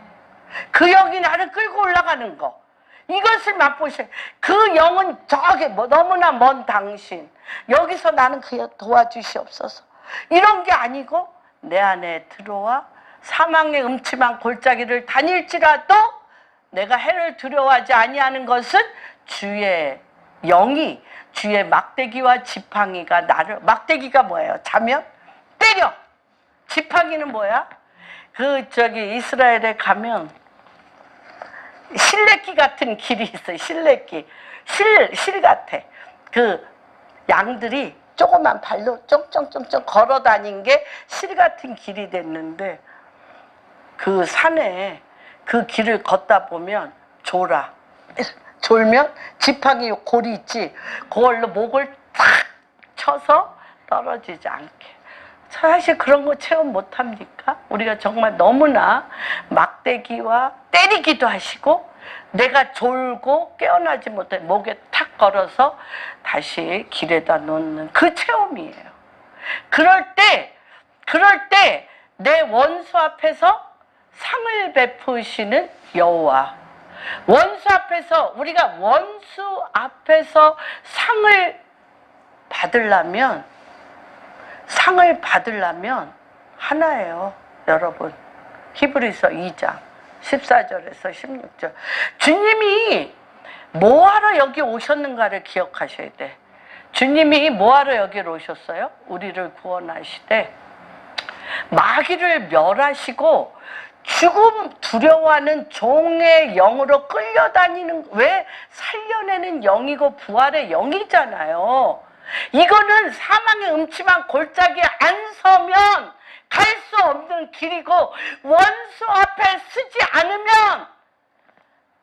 그 영이 나를 끌고 올라가는 거. 이것을 맛보셔요. 그 영은 저기 너무나 먼 당신. 여기서 나는 그 도와주시옵소서. 이런 게 아니고 내 안에 들어와 사망의 음침한 골짜기를 다닐지라도 내가 해를 두려워하지 아니하는 것은 주의 영이 주의 막대기와 지팡이가 나를 막대기가 뭐예요? 자면 때려. 지팡이는 뭐야? 이스라엘에 가면 실내기 같은 길이 있어요. 실내기. 실 같아. 그 양들이 조그만 발로 쫑쫑쫑쫑 걸어 다닌 게 실 같은 길이 됐는데 그 산에 그 길을 걷다 보면 졸면 지팡이 고리 있지. 그걸로 목을 탁 쳐서 떨어지지 않게. 사실 그런 거 체험 못 합니까? 우리가 정말 너무나 막대기와 때리기도 하시고 내가 졸고 깨어나지 못해 목에 탁 걸어서 다시 길에다 놓는 그 체험이에요. 그럴 때 내 원수 앞에서 상을 베푸시는 여호와. 우리가 원수 앞에서 상을 받으려면 하나예요, 여러분. 히브리서 2장 14절에서 16절. 주님이 뭐하러 여기 오셨는가를 기억하셔야 돼. 주님이 뭐하러 여기로 오셨어요? 우리를 구원하시되 마귀를 멸하시고 죽음 두려워하는 종의 영으로 끌려다니는, 왜? 살려내는 영이고 부활의 영이잖아요. 이거는 사망의 음침한 골짜기에 안 서면 갈 수 없는 길이고 원수 앞에 서지 않으면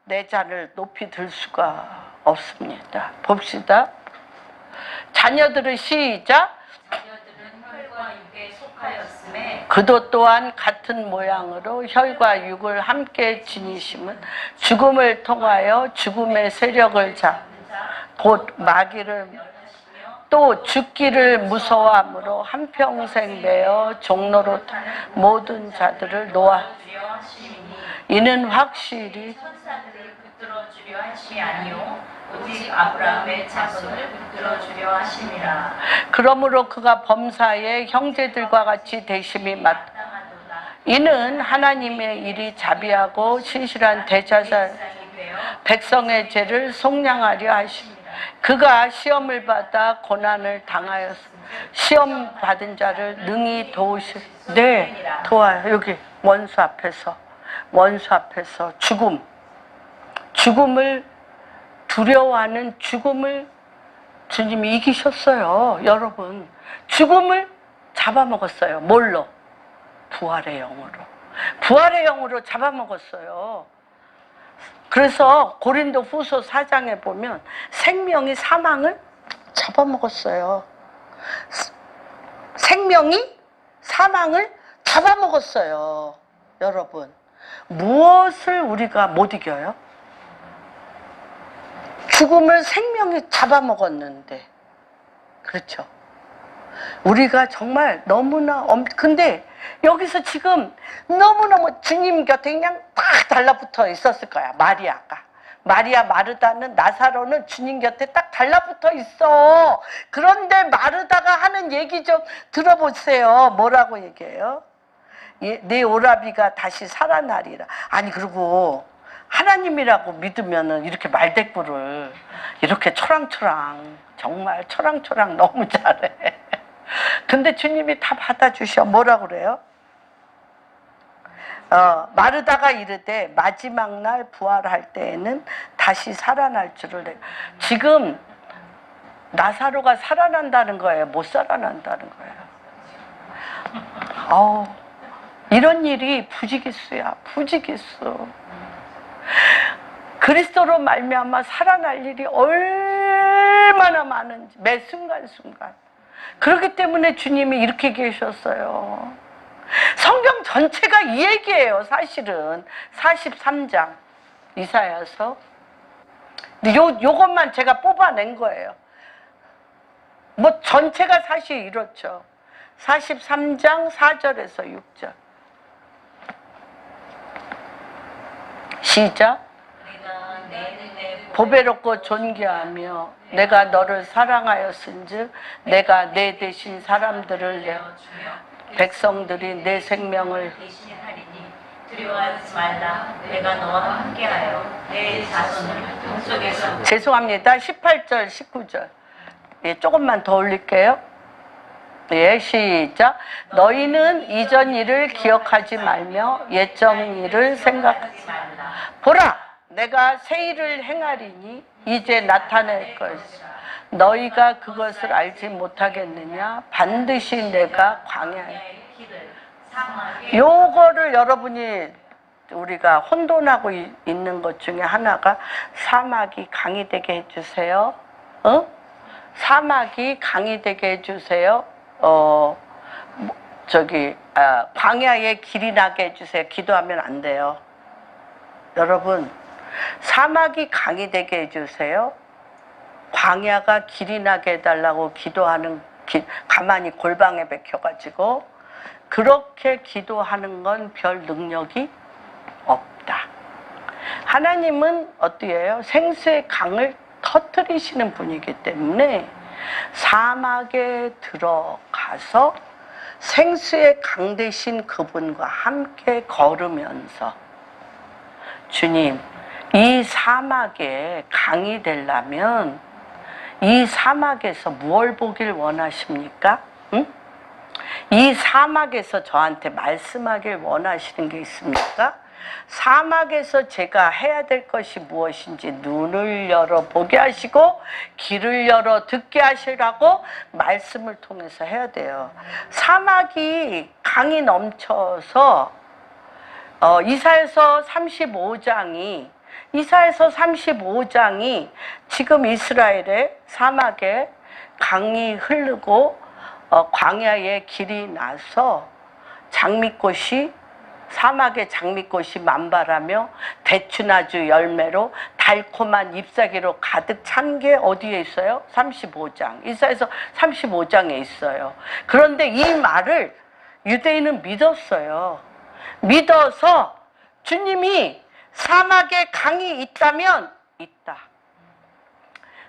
내 잔을 높이 들 수가 없습니다. 봅시다. 자녀들은 시작. 그도 또한 같은 모양으로 혈과 육을 함께 지니심은 죽음을 통하여 죽음의 세력을 곧 마귀를 또 죽기를 무서워함으로 한평생 매어 종로로 모든 자들을 놓아 이는 확실히 천사들을 붙들어 주려 하심이 아니요 오직 아브라함의 자손을 붙들어 주려 하심이라. 그러므로 그가 범사의 형제들과 같이 되심이 맞다. 이는 하나님의 일이 자비하고 신실한 대자사 백성의 죄를 속량하려 하심이라. 그가 시험을 받아 고난을 당하여서 시험 받은 자를 능히 도와요. 여기 원수 앞에서 죽음을 두려워하는 죽음을 주님이 이기셨어요. 여러분, 죽음을 잡아먹었어요. 뭘로? 부활의 영으로 잡아먹었어요. 그래서 고린도 후서 4장에 보면 생명이 사망을 잡아먹었어요. 생명이 사망을 잡아먹었어요. 여러분, 무엇을 우리가 못 이겨요? 죽음을 생명이 잡아먹었는데, 그렇죠? 우리가 정말 너무나 근데 여기서 지금 너무너무 주님 곁에 그냥 딱 달라붙어 있었을 거야. 마리아 마르다는 나사로는 주님 곁에 딱 달라붙어 있어. 그런데 마르다가 하는 얘기 좀 들어보세요. 뭐라고 얘기해요? 내 오라비가 다시 살아나리라. 아니, 그리고 하나님이라고 믿으면은 이렇게 말대꾸를 이렇게 초랑초랑, 정말 초랑초랑 너무 잘해. 근데 주님이 다 받아주셔. 뭐라고 그래요? 마르다가 이르되 마지막 날 부활할 때에는 다시 살아날 줄을. 지금 나사로가 살아난다는 거예요? 못 살아난다는 거예요? 이런 일이 부지기수야. 부지기수. 그리스도로 말미암아 살아날 일이 얼마나 많은지 매 순간순간. 그렇기 때문에 주님이 이렇게 계셨어요. 성경 전체가 이 얘기예요. 사실은 43장 이사야서. 근데 요것만 제가 뽑아낸 거예요. 뭐 전체가 사실 이렇죠. 43장 4절에서 6절. 시작. 보배롭고 존귀하며 내가 너를 사랑하였은즉 내가 내 대신 사람들을 내어 백성들이 내 생명을 대신하리니 두려워하지 말라. 내가 너와 함께하여 내 자손을 동쪽에서. 죄송합니다. 18절 19절. 예, 조금만 더 올릴게요. 예, 시작. 너희는 이전 일을 기억하지 말며 옛적 일을 생각하지 말라. 보라, 내가 새 일을 행하리니 이제 나타낼 것이다. 너희가 그것을 알지 못하겠느냐? 반드시 내가 광야에. 요거를 여러분이 우리가 혼돈하고 있는 것 중에 하나가 사막이 강이 되게 해주세요. 사막이 강이 되게 해주세요. 광야에 길이 나게 해주세요. 기도하면 안 돼요. 여러분, 사막이 강이 되게 해주세요. 광야가 길이 나게 해달라고 기도하는, 가만히 골방에 박혀가지고 그렇게 기도하는 건 별 능력이 없다. 하나님은 어때요? 생수의 강을 터뜨리시는 분이기 때문에 사막에 들어가서 생수의 강 대신 그분과 함께 걸으면서 주님, 이 사막에 강이 되려면 이 사막에서 무엇을 보길 원하십니까? 응? 이 사막에서 저한테 말씀하길 원하시는 게 있습니까? 사막에서 제가 해야 될 것이 무엇인지 눈을 열어 보게 하시고 귀를 열어 듣게 하시라고 말씀을 통해서 해야 돼요. 사막이 강이 넘쳐서 이사야서 35장이 지금 이스라엘의 사막에 강이 흐르고 광야에 길이 나서 장미꽃이 사막의 장미꽃이 만발하며 대추나주 열매로 달콤한 잎사귀로 가득 찬 게 어디에 있어요? 35장. 이사야서 35장에 있어요. 그런데 이 말을 유대인은 믿었어요. 믿어서 주님이 사막에 강이 있다면 있다.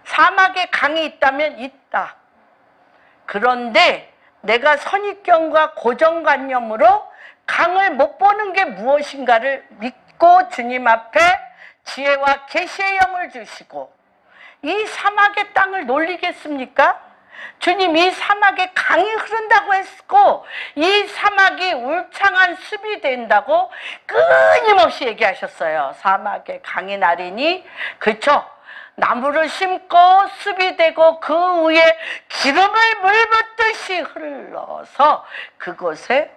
사막에 강이 있다면 있다. 그런데 내가 선입견과 고정관념으로 강을 못 보는 게 무엇인가를 믿고 주님 앞에 지혜와 계시의 영을 주시고, 이 사막의 땅을 놀리겠습니까? 주님 이 사막에 강이 흐른다고 했고 이 사막이 울창한 숲이 된다고 끊임없이 얘기하셨어요. 사막에 강이 나리니, 그쵸? 나무를 심고 숲이 되고 그 위에 기름을 물 붓듯이 흘러서 그곳에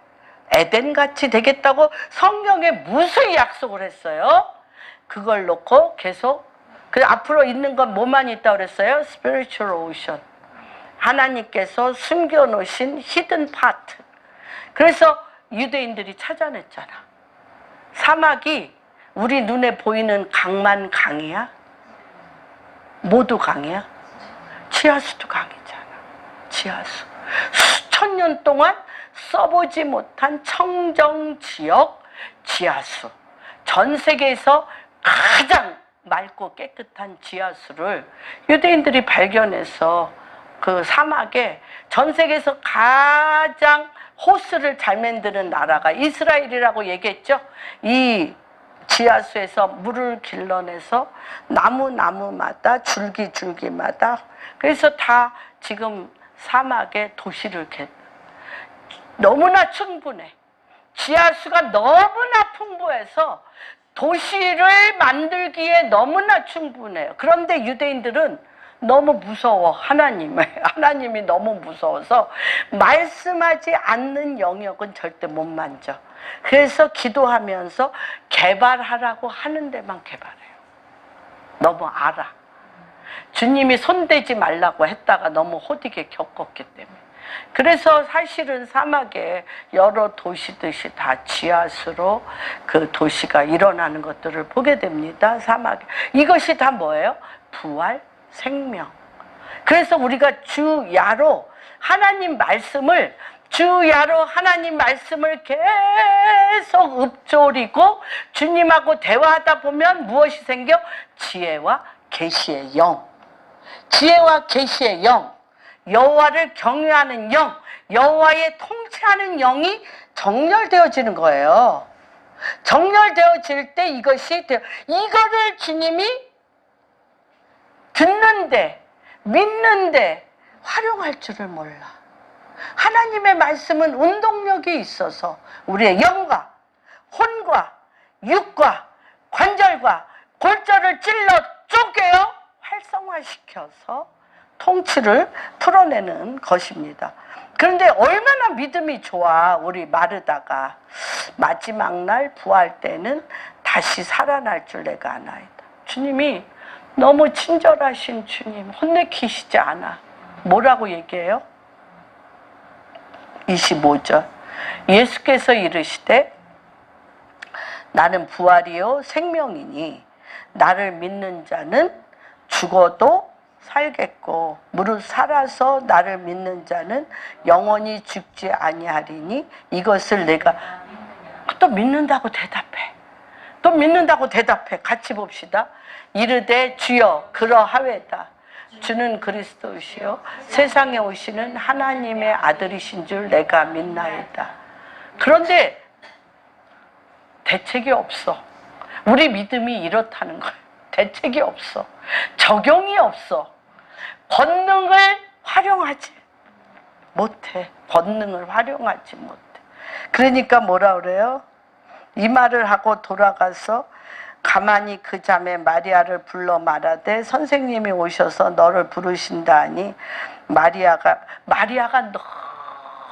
에덴같이 되겠다고 성경에 무슨 약속을 했어요? 그걸 놓고 계속 그 앞으로 있는 건 뭐만 있다고 그랬어요? Spiritual Ocean. 하나님께서 숨겨놓으신 히든 파트. 그래서 유대인들이 찾아냈잖아. 사막이 우리 눈에 보이는 강만 강이야? 모두 강이야? 지하수도 강이잖아. 지하수. 수천 년 동안 써보지 못한 청정지역 지하수. 전 세계에서 가장 맑고 깨끗한 지하수를 유대인들이 발견해서 그 사막에 전 세계에서 가장 호스를 잘 만드는 나라가 이스라엘이라고 얘기했죠. 이 지하수에서 물을 길러내서 나무마다 줄기마다, 그래서 다 지금 사막에 도시를 너무나 충분해. 지하수가 너무나 풍부해서 도시를 만들기에 너무나 충분해요. 그런데 유대인들은 너무 무서워. 하나님이 너무 무서워서 말씀하지 않는 영역은 절대 못 만져. 그래서 기도하면서 개발하라고 하는 데만 개발해요. 너무 알아. 주님이 손대지 말라고 했다가 너무 호되게 겪었기 때문에. 그래서 사실은 사막에 여러 도시듯이 다 지하수로 그 도시가 일어나는 것들을 보게 됩니다. 사막에. 이것이 다 뭐예요? 부활, 생명. 그래서 우리가 주야로 하나님 말씀을 계속 읊조리고 주님하고 대화하다 보면 무엇이 생겨? 지혜와 계시의 영. 지혜와 계시의 영. 여호와를 경외하는 영, 여호와의 통치하는 영이 정렬되어지는 거예요. 정렬되어질 때 이거를 주님이 듣는데, 믿는데 활용할 줄을 몰라. 하나님의 말씀은 운동력이 있어서 우리의 영과 혼과 육과 관절과 골절을 찔러 쪼개어 활성화시켜서 통치를 풀어내는 것입니다. 그런데 얼마나 믿음이 좋아. 우리 마르다가 마지막 날 부활 때는 다시 살아날 줄 내가 아나이다. 주님이 너무 친절하신 주님, 혼내키시지 않아. 뭐라고 얘기해요? 25절. 예수께서 이르시되 나는 부활이요 생명이니 나를 믿는 자는 죽어도 살겠고 무릇 살아서 나를 믿는 자는 영원히 죽지 아니하리니 이것을 내가 또 믿는다고 대답해. 같이 봅시다. 이르되 주여 그러하외다. 주는 그리스도시요 세상에 오시는 하나님의 아들이신 줄 내가 믿나이다. 그런데 대책이 없어. 우리 믿음이 이렇다는 거예요. 대책이 없어. 적용이 없어. 권능을 활용하지 못해. 그러니까 뭐라 그래요? 이 말을 하고 돌아가서 가만히 그 자매 마리아를 불러 말하되 선생님이 오셔서 너를 부르신다 하니 마리아가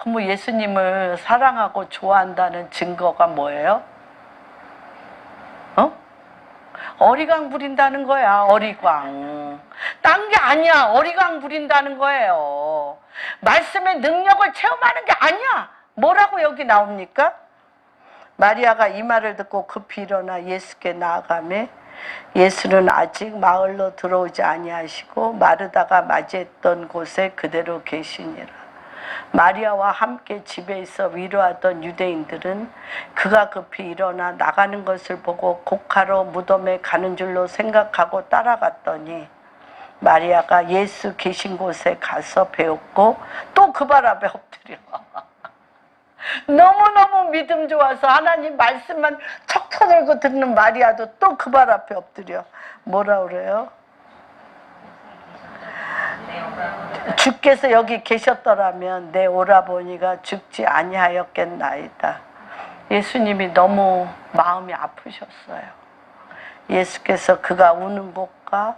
너무 예수님을 사랑하고 좋아한다는 증거가 뭐예요? 어리광 부린다는 거야. 어리광. 딴 게 아니야. 어리광 부린다는 거예요. 말씀의 능력을 체험하는 게 아니야. 뭐라고 여기 나옵니까? 마리아가 이 말을 듣고 급히 일어나 예수께 나아가매 예수는 아직 마을로 들어오지 아니하시고 마르다가 맞이했던 곳에 그대로 계시니라. 마리아와 함께 집에 있어 위로하던 유대인들은 그가 급히 일어나 나가는 것을 보고 곡하러 무덤에 가는 줄로 생각하고 따라갔더니 마리아가 예수 계신 곳에 가서 배웠고 또 그 발 앞에 엎드려. 너무너무 믿음 좋아서 하나님 말씀만 척 터들고 듣는 마리아도 또 그 발 앞에 엎드려. 뭐라 그래요? 주께서 여기 계셨더라면 내 오라버니가 죽지 아니하였겠나이다. 예수님이 너무 마음이 아프셨어요. 예수께서 그가 우는 것과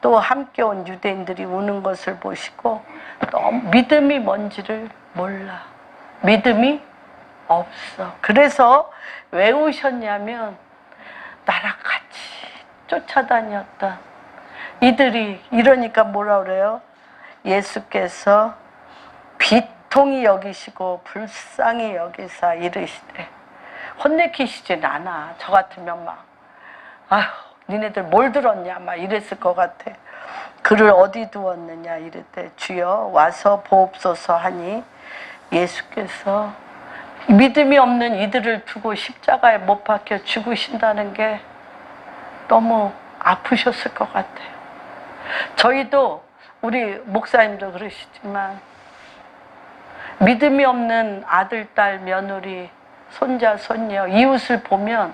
또 함께 온 유대인들이 우는 것을 보시고 너무 믿음이 뭔지를 몰라. 믿음이 없어. 그래서 왜 오셨냐면 나랑 같이 쫓아다녔던 이들이 이러니까 뭐라 그래요? 예수께서 비통히 여기시고 불쌍히 여기사 이르시되 혼내키시진 않아. 저 같으면 막 아휴 니네들 뭘 들었냐 막 이랬을 것 같아. 그를 어디 두었느냐 이랬대. 주여 와서 보옵소서 하니 예수께서 믿음이 없는 이들을 두고 십자가에 못 박혀 죽으신다는 게 너무 아프셨을 것 같아요. 저희도 우리 목사님도 그러시지만 믿음이 없는 아들, 딸, 며느리, 손자, 손녀, 이웃을 보면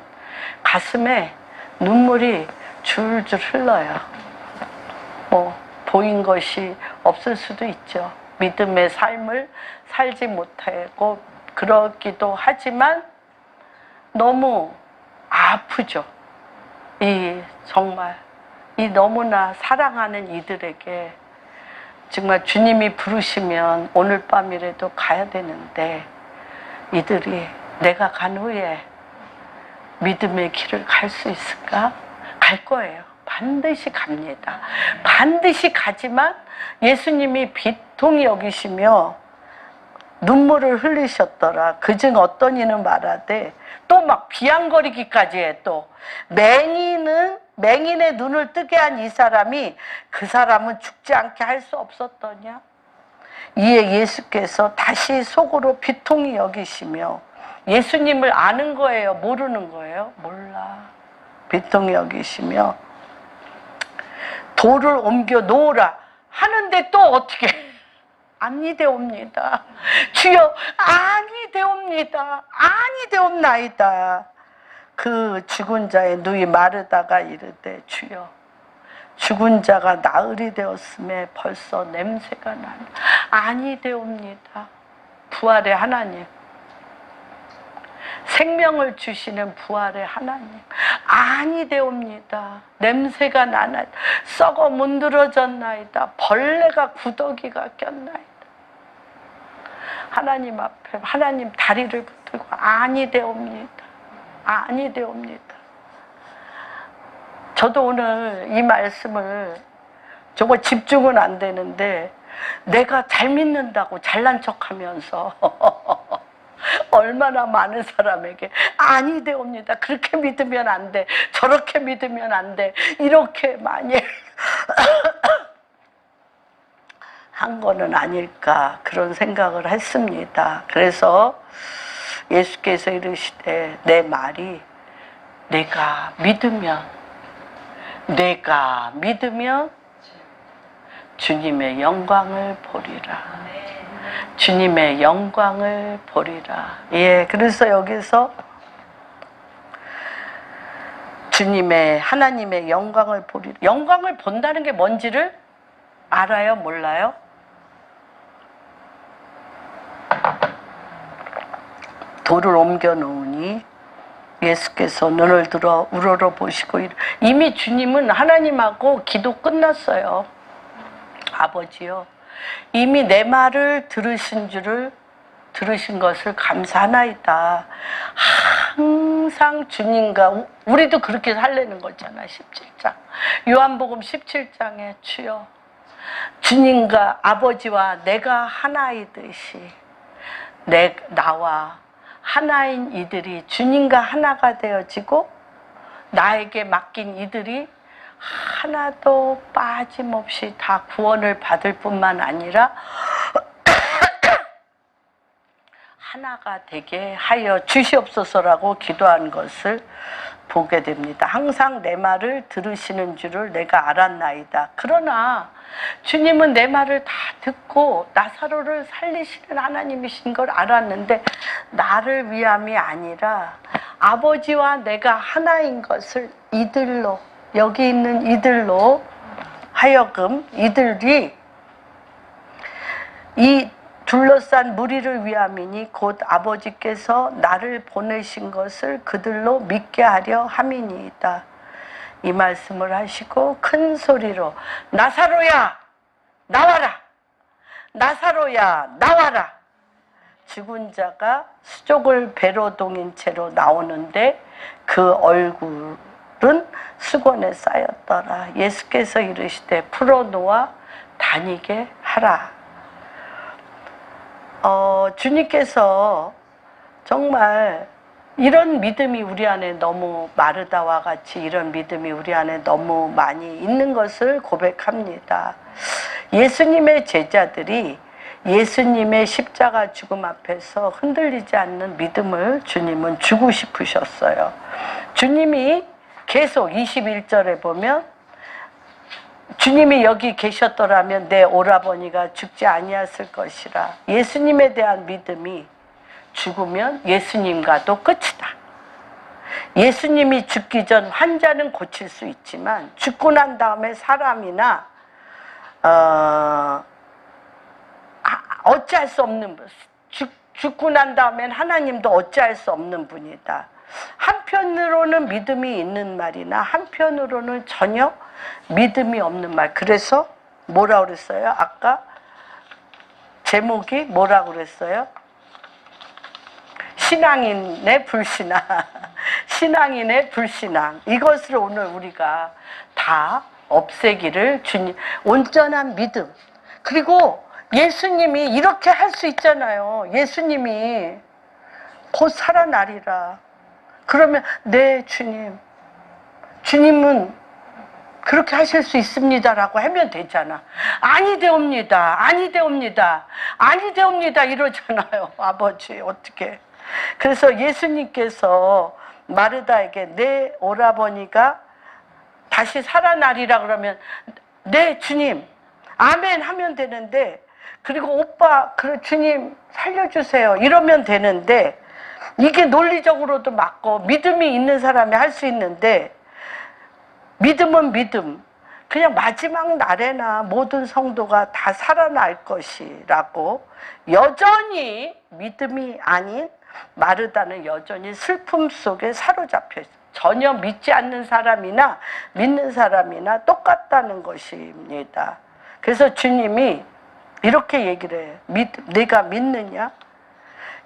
가슴에 눈물이 줄줄 흘러요. 뭐 보인 것이 없을 수도 있죠. 믿음의 삶을 살지 못하고 그러기도 하지만 너무 아프죠. 정말 이 너무나 사랑하는 이들에게 정말 주님이 부르시면 오늘 밤이라도 가야 되는데 이들이 내가 간 후에 믿음의 길을 갈 수 있을까? 갈 거예요. 반드시 갑니다. 반드시 가지만 예수님이 비통히 여기시며 눈물을 흘리셨더라. 그중 어떤 이는 말하되 또 막 비양거리기까지 해. 또 맹인의 눈을 뜨게 한 이 사람이 그 사람은 죽지 않게 할 수 없었더냐. 이에 예수께서 다시 속으로 비통히 여기시며 예수님을 아는 거예요? 모르는 거예요? 몰라. 비통히 여기시며 돌을 옮겨 놓으라 하는데 또 어떻게 아니 되옵니다. 주여 아니 되옵니다. 아니 되옵나이다. 그 죽은 자의 누이 마르다가 이르되 주여 죽은 자가 나흘이 되었음에 벌써 냄새가 나니 아니 되옵니다. 부활의 하나님, 생명을 주시는 부활의 하나님 아니 되옵니다. 냄새가 나나이다. 썩어 문드러졌나이다. 벌레가 구더기가 꼈나이다. 하나님 앞에 하나님 다리를 붙들고 아니 되옵니다. 아니 되옵니다. 저도 오늘 이 말씀을 정말 집중은 안 되는데 내가 잘 믿는다고 잘난 척하면서 얼마나 많은 사람에게 아니 되옵니다. 그렇게 믿으면 안 돼. 저렇게 믿으면 안 돼. 이렇게 많이 한 거는 아닐까 그런 생각을 했습니다. 그래서 예수께서 이르시되 내 말이 내가 믿으면 주님의 영광을 보리라. 주님의 영광을 보리라. 예, 그래서 여기서 하나님의 영광을 보리라. 영광을 본다는 게 뭔지를 알아요? 몰라요? 돌을 옮겨 놓으니 예수께서 눈을 들어 우러러 보시고 이미 주님은 하나님하고 기도 끝났어요. 아버지요, 이미 내 말을 들으신 것을 감사하나이다. 항상 주님과 우리도 그렇게 살려는 거잖아. 17장 요한복음 17장에 주여 주님과 아버지와 내가 하나이듯이 나와 하나인 이들이 주님과 하나가 되어지고 나에게 맡긴 이들이 하나도 빠짐없이 다 구원을 받을 뿐만 아니라 하나가 되게 하여 주시옵소서라고 기도한 것을 보게 됩니다. 항상 내 말을 들으시는 줄을 내가 알았나이다. 그러나 주님은 내 말을 다 듣고 나사로를 살리시는 하나님이신 걸 알았는데 나를 위함이 아니라 아버지와 내가 하나인 것을 이들로, 여기 있는 이들로 하여금 이들이 이 둘러싼 무리를 위함이니 곧 아버지께서 나를 보내신 것을 그들로 믿게 하려 함이니이다. 이 말씀을 하시고 큰 소리로 나사로야 나와라! 나사로야 나와라! 죽은 자가 수족을 배로 동인 채로 나오는데 그 얼굴은 수건에 쌓였더라. 예수께서 이르시되 풀어놓아 다니게 하라. 주님께서 정말 이런 믿음이 우리 안에 너무 마르다와 같이 이런 믿음이 우리 안에 너무 많이 있는 것을 고백합니다. 예수님의 제자들이 예수님의 십자가 죽음 앞에서 흔들리지 않는 믿음을 주님은 주고 싶으셨어요. 주님이 계속 21절에 보면 주님이 여기 계셨더라면 내 오라버니가 죽지 아니했을 것이라. 예수님에 대한 믿음이 죽으면 예수님과도 끝이다. 예수님이 죽기 전 환자는 고칠 수 있지만 죽고 난 다음에 사람이나 어찌할 수 없는 분, 죽고 난 다음엔 하나님도 어찌할 수 없는 분이다. 한편으로는 믿음이 있는 말이나 한편으로는 전혀 믿음이 없는 말. 그래서 뭐라고 그랬어요? 아까 제목이 뭐라고 그랬어요? 신앙인의 불신앙. 신앙인의 불신앙. 이것을 오늘 우리가 다 없애기를 주님, 온전한 믿음. 그리고 예수님이 이렇게 할 수 있잖아요. 예수님이 곧 살아나리라. 그러면 네 주님, 주님은 그렇게 하실 수 있습니다라고 하면 되잖아. 아니 되옵니다. 아니 되옵니다. 아니 되옵니다 이러잖아요. 아버지 어떻게. 그래서 예수님께서 마르다에게 내 오라버니가 다시 살아나리라 그러면 네 주님 아멘 하면 되는데, 그리고 오빠 그래 주님 살려주세요 이러면 되는데, 이게 논리적으로도 맞고 믿음이 있는 사람이 할 수 있는데, 믿음은 믿음. 그냥 마지막 날에나 모든 성도가 다 살아날 것이라고 여전히 믿음이 아닌 마르다는 여전히 슬픔 속에 사로잡혀 있어요. 전혀 믿지 않는 사람이나 믿는 사람이나 똑같다는 것입니다. 그래서 주님이 이렇게 얘기를 해요. 네가 믿느냐?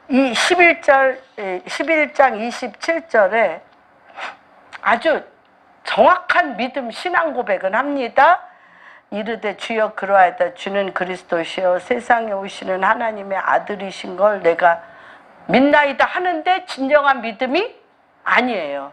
이 11장 27절에 아주 정확한 믿음 신앙 고백은 합니다. 이르되 주여 그러하다 주는 그리스도시여 세상에 오시는 하나님의 아들이신 걸 내가 믿나이다 하는데 진정한 믿음이 아니에요.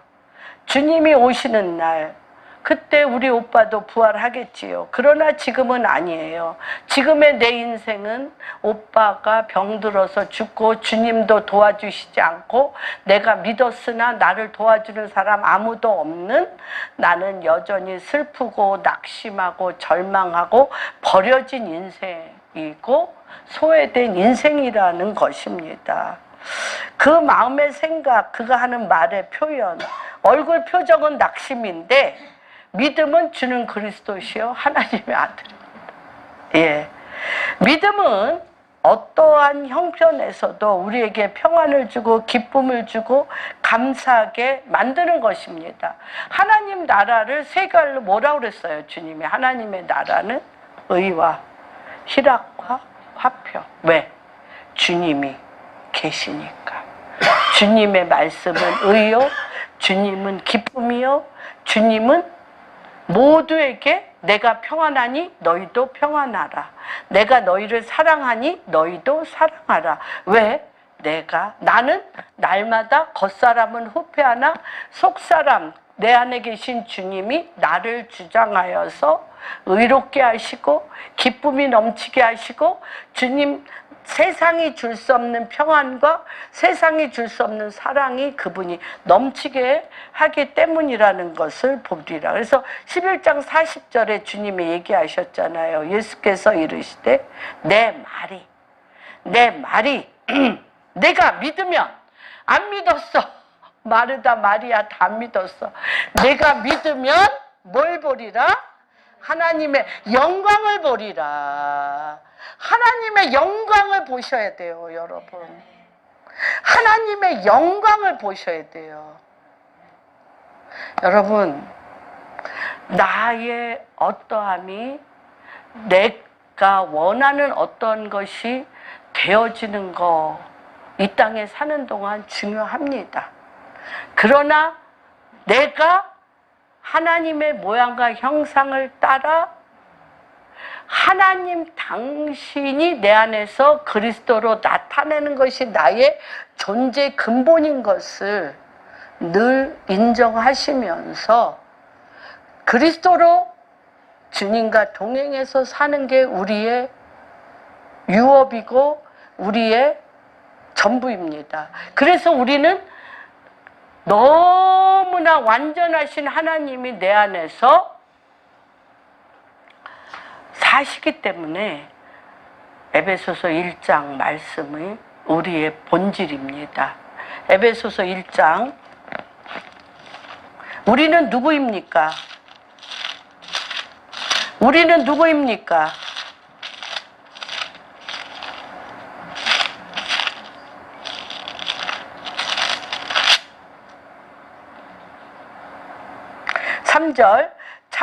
주님이 오시는 날 그때 우리 오빠도 부활하겠지요. 그러나 지금은 아니에요. 지금의 내 인생은 오빠가 병들어서 죽고 주님도 도와주시지 않고 내가 믿었으나 나를 도와주는 사람 아무도 없는, 나는 여전히 슬프고 낙심하고 절망하고 버려진 인생이고 소외된 인생이라는 것입니다. 그 마음의 생각, 그가 하는 말의 표현, 얼굴 표정은 낙심인데 믿음은 주는 그리스도시요 하나님의 아들입니다. 예, 믿음은 어떠한 형편에서도 우리에게 평안을 주고 기쁨을 주고 감사하게 만드는 것입니다. 하나님 나라를 세 갈로 뭐라고 그랬어요? 주님이 하나님의 나라는 의와 희락과 화평. 왜? 주님이 계시니까. 주님의 말씀은 의요, 주님은 기쁨이요, 주님은 모두에게 내가 평안하니 너희도 평안하라. 내가 너희를 사랑하니 너희도 사랑하라. 왜? 나는 날마다 겉사람은 후패하나 속사람 내 안에 계신 주님이 나를 주장하여서 의롭게 하시고 기쁨이 넘치게 하시고 주님 세상이 줄 수 없는 평안과 세상이 줄 수 없는 사랑이 그분이 넘치게 하기 때문이라는 것을 보리라. 그래서 11장 40절에 주님이 얘기하셨잖아요. 예수께서 이르시되 내 말이 내가 믿으면 안 믿었어. 마르다 마리아 다 믿었어. 내가 믿으면 뭘 보리라? 하나님의 영광을 보리라. 하나님의 영광을 보셔야 돼요, 여러분. 하나님의 영광을 보셔야 돼요. 여러분, 나의 어떠함이 내가 원하는 어떤 것이 되어지는 거, 이 땅에 사는 동안 중요합니다. 그러나 내가 하나님의 모양과 형상을 따라 하나님 당신이 내 안에서 그리스도로 나타내는 것이 나의 존재 근본인 것을 늘 인정하시면서 그리스도로 주님과 동행해서 사는 게 우리의 유업이고 우리의 전부입니다. 그래서 우리는 너무나 완전하신 하나님이 내 안에서 사시기 때문에 에베소서 1장 말씀이 우리의 본질입니다. 에베소서 1장, 우리는 누구입니까? 우리는 누구입니까?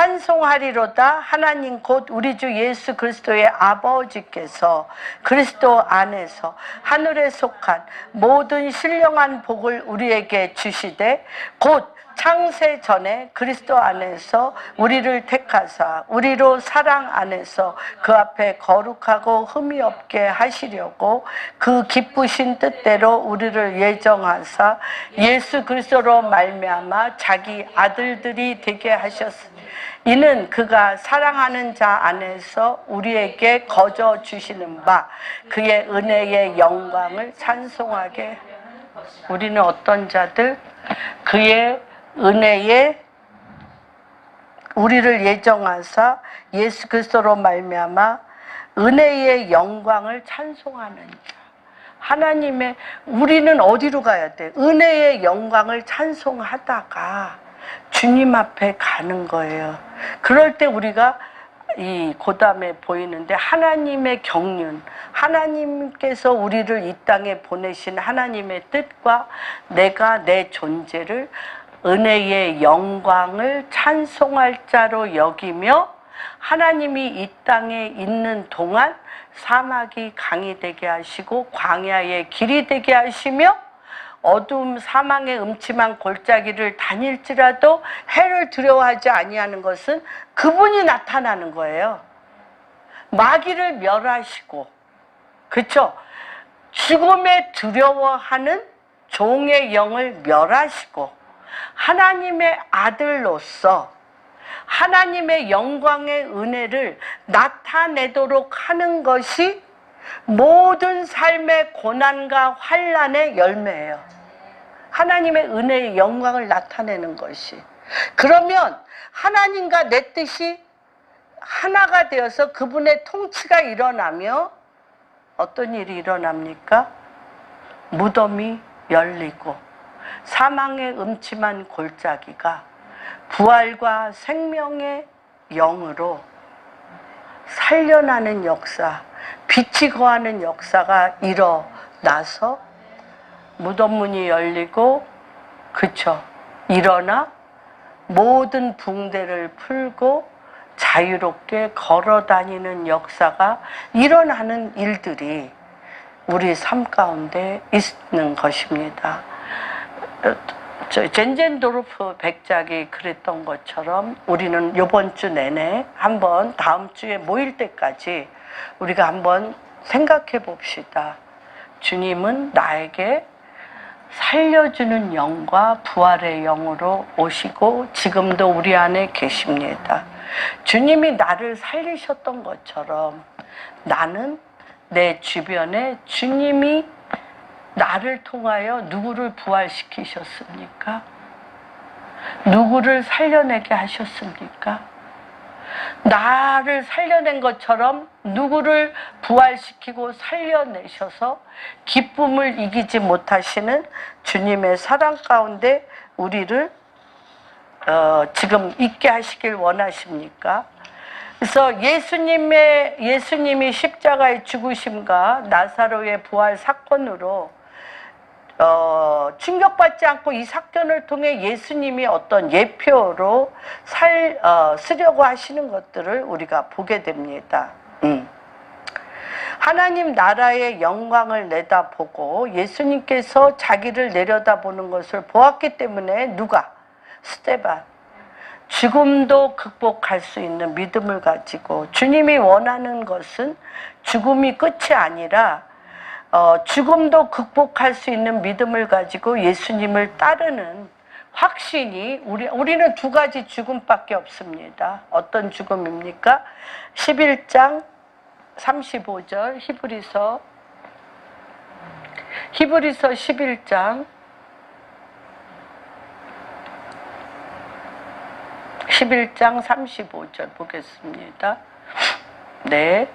찬송하리로다 하나님 곧 우리 주 예수 그리스도의 아버지께서 그리스도 안에서 하늘에 속한 모든 신령한 복을 우리에게 주시되 곧 창세 전에 그리스도 안에서 우리를 택하사 우리로 사랑 안에서 그 앞에 거룩하고 흠이 없게 하시려고 그 기쁘신 뜻대로 우리를 예정하사 예수 그리스도로 말미암아 자기 아들들이 되게 하셨으니 이는 그가 사랑하는 자 안에서 우리에게 거저 주시는 바 그의 은혜의 영광을 찬송하게. 우리는 어떤 자들? 그의 은혜에 우리를 예정하사 예수 그리스도로 말미암아 은혜의 영광을 찬송하는 자. 하나님의, 우리는 어디로 가야 돼? 은혜의 영광을 찬송하다가 주님 앞에 가는 거예요. 그럴 때 우리가 이 고담에 보이는데 하나님의 경륜, 하나님께서 우리를 이 땅에 보내신 하나님의 뜻과 내가 내 존재를 은혜의 영광을 찬송할 자로 여기며 하나님이 이 땅에 있는 동안 사막이 강이 되게 하시고 광야의 길이 되게 하시며 어두움 사망의 음침한 골짜기를 다닐지라도 해를 두려워하지 아니하는 것은 그분이 나타나는 거예요. 마귀를 멸하시고, 그렇죠? 죽음에 두려워하는 종의 영을 멸하시고 하나님의 아들로서 하나님의 영광의 은혜를 나타내도록 하는 것이 모든 삶의 고난과 환난의 열매예요. 하나님의 은혜의 영광을 나타내는 것이. 그러면 하나님과 내 뜻이 하나가 되어서 그분의 통치가 일어나며 어떤 일이 일어납니까? 무덤이 열리고 사망의 음침한 골짜기가 부활과 생명의 영으로 살려나는 역사, 빛이 거하는 역사가 일어나서 무덤 문이 열리고, 그쵸, 일어나 모든 붕대를 풀고 자유롭게 걸어 다니는 역사가 일어나는 일들이 우리 삶 가운데 있는 것입니다. 젠젠도르프 백작이 그랬던 것처럼 우리는 이번 주 내내 한번 다음 주에 모일 때까지 우리가 한번 생각해 봅시다. 주님은 나에게 살려주는 영과 부활의 영으로 오시고 지금도 우리 안에 계십니다. 주님이 나를 살리셨던 것처럼 나는 내 주변에 주님이 나를 통하여 누구를 부활시키셨습니까? 누구를 살려내게 하셨습니까? 나를 살려낸 것처럼 누구를 부활시키고 살려내셔서 기쁨을 이기지 못하시는 주님의 사랑 가운데 우리를 지금 있게 하시길 원하십니까? 그래서 예수님이 십자가의 죽으심과 나사로의 부활 사건으로 충격받지 않고 이 사건을 통해 예수님이 어떤 예표로 쓰려고 하시는 것들을 우리가 보게 됩니다. 하나님 나라의 영광을 내다보고 예수님께서 자기를 내려다보는 것을 보았기 때문에 누가? 스데반. 죽음도 극복할 수 있는 믿음을 가지고 주님이 원하는 것은 죽음이 끝이 아니라 죽음도 극복할 수 있는 믿음을 가지고 예수님을 따르는 확신이 우리는 두 가지 죽음밖에 없습니다. 어떤 죽음입니까? 11장 35절 히브리서 11장 35절 보겠습니다. 네.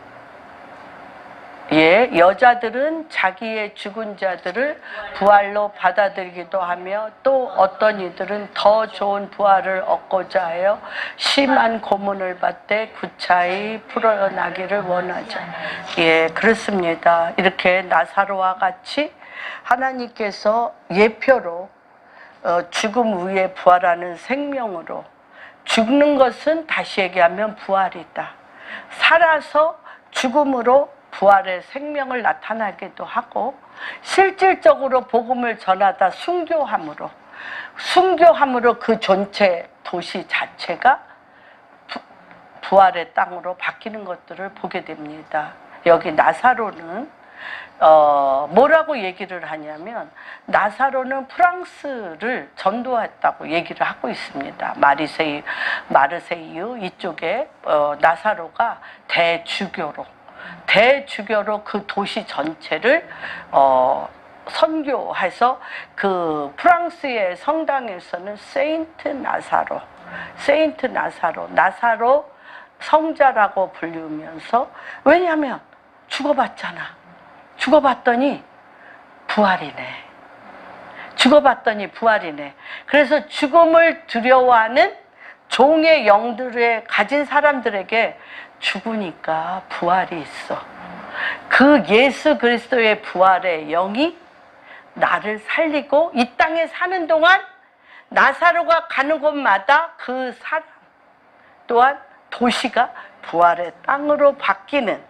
예, 여자들은 자기의 죽은 자들을 부활로 받아들이기도 하며 또 어떤 이들은 더 좋은 부활을 얻고자 하여 심한 고문을 받되 구차히 풀어나기를 원하죠. 예, 그렇습니다. 이렇게 나사로와 같이 하나님께서 예표로 죽음 위에 부활하는 생명으로 죽는 것은 다시 얘기하면 부활이다. 살아서 죽음으로 부활의 생명을 나타나기도 하고 실질적으로 복음을 전하다 순교함으로 그 전체 도시 자체가 부활의 땅으로 바뀌는 것들을 보게 됩니다. 여기 나사로는 뭐라고 얘기를 하냐면 나사로는 프랑스를 전도했다고 얘기를 하고 있습니다. 마르세유 이쪽에 나사로가 대주교로 그 도시 전체를 선교해서 그 프랑스의 성당에서는 나사로 성자라고 불리면서 왜냐하면 죽어봤더니 부활이네. 그래서 죽음을 두려워하는 종의 영들을 가진 사람들에게 죽으니까 부활이 있어. 그 예수 그리스도의 부활의 영이 나를 살리고 이 땅에 사는 동안 나사로가 가는 곳마다 그 사람 또한 도시가 부활의 땅으로 바뀌는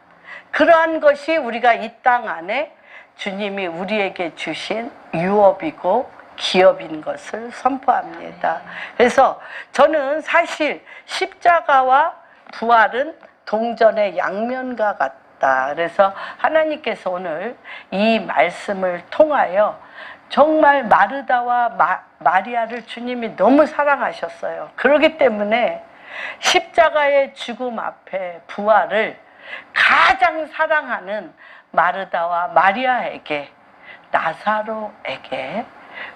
그러한 것이 우리가 이 땅 안에 주님이 우리에게 주신 유업이고 기업인 것을 선포합니다. 그래서 저는 사실 십자가와 부활은 동전의 양면과 같다. 그래서 하나님께서 오늘 이 말씀을 통하여 정말 마르다와 마리아를 주님이 너무 사랑하셨어요. 그렇기 때문에 십자가의 죽음 앞에 부활을 가장 사랑하는 마르다와 마리아에게 나사로에게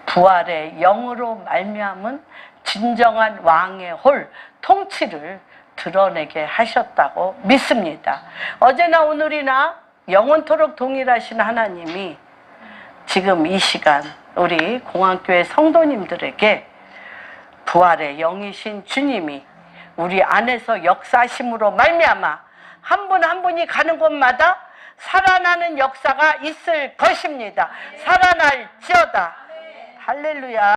부활의 영으로 말미암은 진정한 왕의 홀 통치를 드러내게 하셨다고 믿습니다. 어제나 오늘이나 영원토록 동일하신 하나님이 지금 이 시간 우리 공안교회 성도님들에게 부활의 영이신 주님이 우리 안에서 역사하심으로 말미암아 한 분 한 분이 가는 곳마다 살아나는 역사가 있을 것입니다. 살아날지어다. 할렐루야.